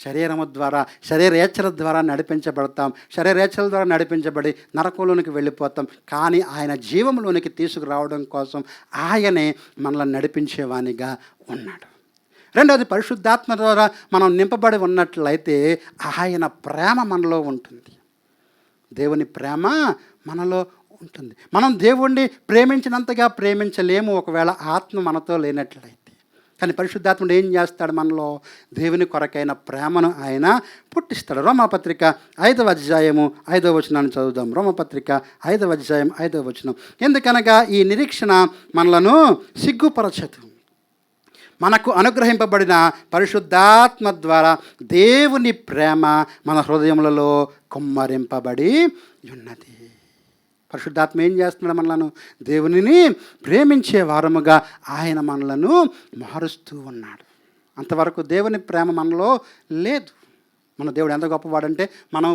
శరీరము ద్వారా, శరీరేచ్ఛల ద్వారా నడిపించబడతాం. శరీరేచ్ఛల ద్వారా నడిపించబడి నరకంలోనికి వెళ్ళిపోతాం. కానీ ఆయన జీవంలోనికి తీసుకురావడం కోసం ఆయనే మనల్ని నడిపించేవానిగా ఉన్నాడు. రెండవది, పరిశుద్ధాత్మ ద్వారా మనం నింపబడి ఉన్నట్లయితే ఆయన ప్రేమ మనలో ఉంటుంది. దేవుని ప్రేమ మనలో ఉంటుంది. మనం దేవుణ్ణి ప్రేమించినంతగా ప్రేమించలేము ఒకవేళ ఆత్మ మనతో లేనట్లయితే. కానీ పరిశుద్ధాత్ముడు ఏం చేస్తాడు? మనలో దేవుని కొరకైన ప్రేమను ఆయన పుట్టిస్తాడు. రోమపత్రిక 5వ అధ్యాయము 5వ వచనాన్ని చదువుదాం. రోమపత్రిక 5వ అధ్యాయం 5వ వచనం, ఎందుకనగా ఈ నిరీక్షణ మనలను సిగ్గుపరచదు, మనకు అనుగ్రహింపబడిన పరిశుద్ధాత్మ ద్వారా దేవుని ప్రేమ మన హృదయములలో కుమ్మరింపబడి ఉన్నది. పరిశుద్ధాత్మ ఏం చేస్తున్నాడు? మనలను దేవునిని ప్రేమించే వారముగా ఆయన మనలను మారుస్తూ ఉన్నాడు. అంతవరకు దేవుని ప్రేమ మనలో లేదు. మన దేవుడు ఎంత గొప్పవాడంటే మనం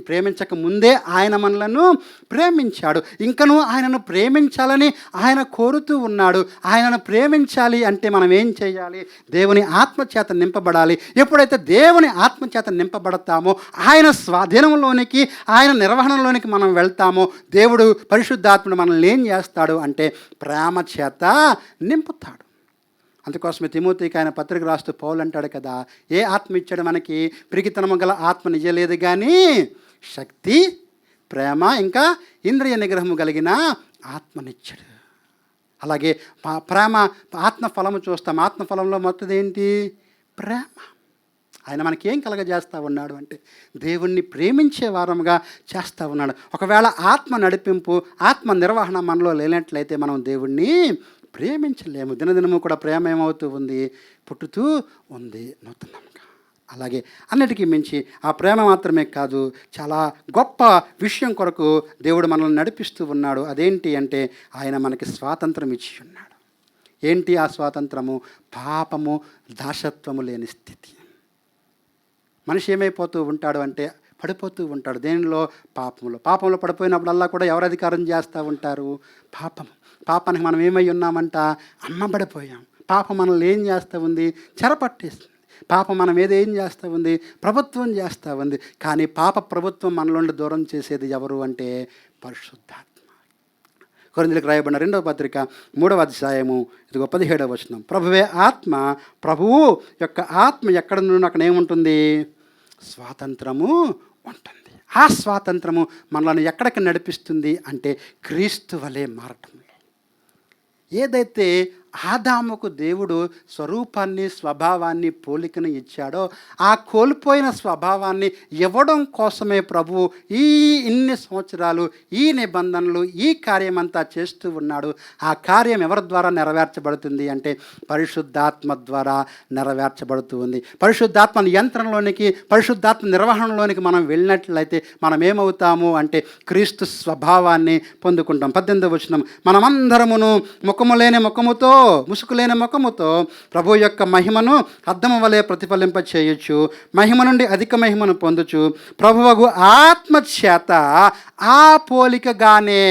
ప్రేమించక ముందే ఆయన మనలను ప్రేమించాడు. ఇంకనూ ఆయనను ప్రేమించాలని ఆయన కోరుతూ ఉన్నాడు. ఆయనను ప్రేమించాలి అంటే మనం ఏం చేయాలి? దేవుని ఆత్మచేత నింపబడాలి. ఎప్పుడైతే దేవుని ఆత్మచేత నింపబడతామో ఆయన స్వాధీనంలోనికి, ఆయన నిర్వహణలోనికి మనం వెళ్తామో దేవుడు పరిశుద్ధాత్ముడు మనల్ని ఏం చేస్తాడు అంటే ప్రేమ చేత నింపుతాడు. అందుకోసమే తిమోతికి ఆయన పత్రిక రాస్తూ పౌలు అంటాడు కదా, ఏ ఆత్మ ఇచ్చాడు మనకి? పిరికితనము గల ఆత్మ నిజలేదు కానీ శక్తి, ప్రేమ, ఇంకా ఇంద్రియ నిగ్రహము కలిగిన ఆత్మనిచ్చాడు. అలాగే ప్రేమ ఆత్మ ఫలము చూస్తాం. ఆత్మ ఫలంలో మొత్తది ఏంటి? ప్రేమ. ఆయన మనకేం కలగజేస్తూ ఉన్నాడు అంటే దేవుణ్ణి ప్రేమించే వారముగా చేస్తూ ఉన్నాడు. ఒకవేళ ఆత్మ నడిపింపు, ఆత్మ నిర్వహణ మనలో లేనట్లయితే మనం దేవుణ్ణి ప్రేమించలేము. దినదినము కూడా ప్రేమ ఏమవుతూ ఉంది? పుట్టుతూ ఉంది నూతనంగా. అలాగే అన్నిటికీ మించి ఆ ప్రేమ మాత్రమే కాదు, చాలా గొప్ప విషయం కొరకు దేవుడు మనల్ని నడిపిస్తూ ఉన్నాడు. అదేంటి అంటే ఆయన మనకి స్వాతంత్రం ఇచ్చి ఉన్నాడు. ఏంటి ఆ స్వాతంత్రము? పాపము, దాసత్వము లేని స్థితి. మనిషి ఏమైపోతూ ఉంటాడు అంటే పడిపోతూ ఉంటాడు. దేనిలో? పాపంలో పడిపోయినప్పుడల్లా కూడా ఎవరు అధికారం చేస్తూ ఉంటారు? పాపానికి మనం ఏమై ఉన్నామంట? అమ్మబడిపోయాం. పాపం మనల్ని ఏం చేస్తూ ఉంది? చెరపట్టేస్తుంది. పాపం మనం ఏం చేస్తూ ఉంది? ప్రభుత్వం చేస్తూ ఉంది. కానీ పాప ప్రభుత్వం మనలోండి దూరం చేసేది ఎవరు అంటే పరిశుద్ధాత్మ. కొరింథీయులకు రాయబడిన 2వ పత్రిక 3వ అధ్యాయము 17వ వచనం. ప్రభువే ఆత్మ, ప్రభువు యొక్క ఆత్మ ఎక్కడ నుండి అక్కడ ఏముంటుంది? స్వాతంత్రము ఉంటుంది. ఆ స్వాతంత్రము మనల్ని ఎక్కడికి నడిపిస్తుంది అంటే క్రీస్తు వలె మారటం. ఏదైతే ఆదాముకు దేవుడు స్వరూపాన్ని, స్వభావాన్ని, పోలికను ఇచ్చాడో ఆ కోల్పోయిన స్వభావాన్ని ఇవ్వడం కోసమే ప్రభువు ఇన్ని సంవత్సరాలు ఈ నిబంధనలు, ఈ కార్యమంతా చేస్తూ ఉన్నాడు. ఆ కార్యం ఎవరి ద్వారా నెరవేర్చబడుతుంది అంటే పరిశుద్ధాత్మ ద్వారా నెరవేర్చబడుతూ ఉంది. పరిశుద్ధాత్మ నియంత్రణలోనికి, పరిశుద్ధాత్మ నిర్వహణలోనికి మనం వెళ్ళినట్లయితే మనం ఏమవుతాము అంటే క్రీస్తు స్వభావాన్ని పొందుకుంటాం. 18వ వచనం. మనమందరమును ముఖము లేని ముఖముతో, ముసుకులేని ముఖముతో ప్రభు యొక్క మహిమను అద్దము వలె ప్రతిఫలింప చేయొచ్చు, మహిమ నుండి అధిక మహిమను పొందుచు ప్రభువగు ఆత్మ చేత ఆ పోలికగానే,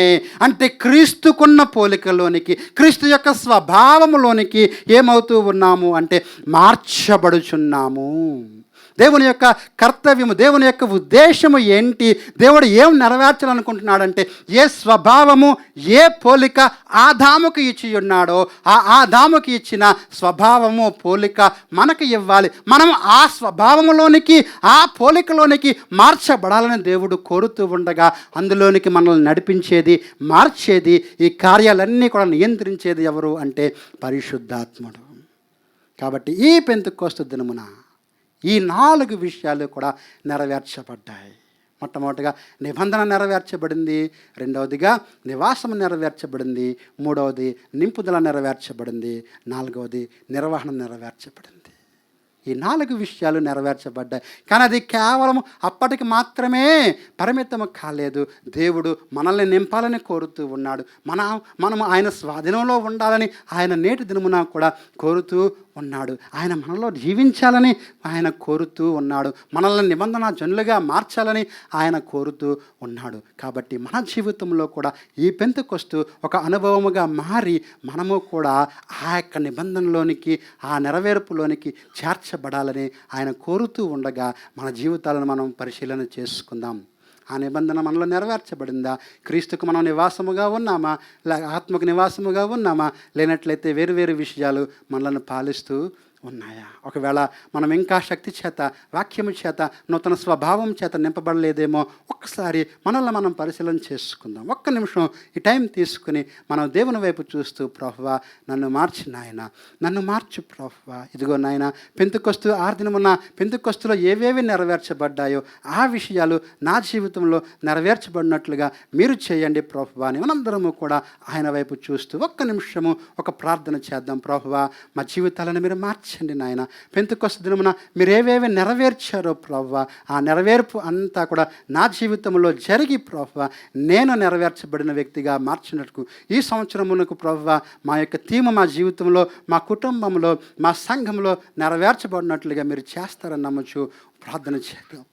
అంటే క్రీస్తుకున్న పోలికలోనికి, క్రీస్తు యొక్క స్వభావములోనికి ఏమవుతూ ఉన్నాము అంటే మార్చబడుచున్నాము. దేవుని యొక్క కర్తవ్యము, దేవుని యొక్క ఉద్దేశము ఏంటి? దేవుడు ఏం నెరవేర్చాలనుకుంటున్నాడంటే ఏ స్వభావము, ఏ పోలిక ఆదాముకు ఇచ్చి ఉన్నాడో ఆ ఆదాముకి ఇచ్చిన స్వభావము, పోలిక మనకు ఇవ్వాలి. మనం ఆ స్వభావములోనికి, ఆ పోలికలోనికి మార్చబడాలని దేవుడు కోరుతూ ఉండగా అందులోనికి మనల్ని నడిపించేది, మార్చేది, ఈ కార్యాలన్నీ కూడా నియంత్రించేది ఎవరు అంటే పరిశుద్ధాత్ముడు. కాబట్టి ఈ పెంతెకొస్తు దినమున ఈ 4 విషయాలు కూడా నెరవేర్చబడ్డాయి. మొట్టమొదటిగా నిబంధన నెరవేర్చబడింది, రెండవదిగా నివాసం నెరవేర్చబడింది, మూడవది నింపుదల నెరవేర్చబడింది, నాలుగవది నిర్వహణ నెరవేర్చబడింది. ఈ 4 విషయాలు నెరవేర్చబడ్డాయి. కానీ అది కేవలం అప్పటికి మాత్రమే పరిమితం కాలేదు. దేవుడు మనల్ని నింపాలని కోరుతూ ఉన్నాడు. మనము ఆయన స్వాధీనంలో ఉండాలని ఆయన నేటి దినమున కూడా కోరుతూ ఉన్నాడు. ఆయన మనలో జీవించాలని ఆయన కోరుతూ ఉన్నాడు. మనల్ని నిబంధన జనులుగా మార్చాలని ఆయన కోరుతూ ఉన్నాడు. కాబట్టి మన జీవితంలో కూడా ఈ పెంతెకొస్తు ఒక అనుభవముగా మారి మనము కూడా ఆ యొక్క నిబంధనలోనికి, ఆ నెరవేర్పులోనికి చేర్చబడాలని ఆయన కోరుతూ ఉండగా మన జీవితాలను మనం పరిశీలన చేసుకుందాం. ఆ నిబంధన మనలో నెరవేర్చబడిందా? క్రీస్తుకు మనం నివాసముగా ఉన్నామా? ఆత్మకు నివాసముగా ఉన్నామా? లేనట్లయితే వేరు విషయాలు మనల్ని పాలిస్తూ ఉన్నాయా? ఒకవేళ మనం ఇంకా శక్తి చేత, వాక్యము చేత, నూతన స్వభావం చేత నింపబడలేదేమో ఒక్కసారి మనల్ని మనం పరిశీలన చేసుకుందాం. ఒక్క నిమిషం ఈ టైం తీసుకుని మనం దేవుని వైపు చూస్తూ, ప్రభువా నన్ను మార్చి నాయన, నన్ను మార్చు ప్రభువా. ఇదిగో నాయన, పెంతెకొస్తు ఆదినమున పెంతెకొస్తులో ఏవేవి నెరవేర్చబడ్డాయో ఆ విషయాలు నా జీవితంలో నెరవేర్చబడినట్లుగా మీరు చేయండి ప్రభువా అని మనందరము కూడా ఆయన వైపు చూస్తూ ఒక్క నిమిషము ఒక ప్రార్థన చేద్దాం. ప్రభువా మా జీవితాలను మీరు మార్చండి మార్చండి నాయన. పెంతెకొస్తు దినమున మీరు ఏవేవి నెరవేర్చారో ప్రభువా, ఆ నెరవేర్పు అంతా కూడా నా జీవితంలో జరిగి ప్రభువా, నేను నెరవేర్చబడిన వ్యక్తిగా మార్చినట్టుకు ఈ సంవత్సరమునకు ప్రభువా, మా యొక్క థీమ్ మా జీవితంలో, మా కుటుంబంలో, మా సంఘంలో నెరవేర్చబడినట్లుగా మీరు చేస్తారని నమ్మచ్చు. ప్రార్థన చేద్దాం.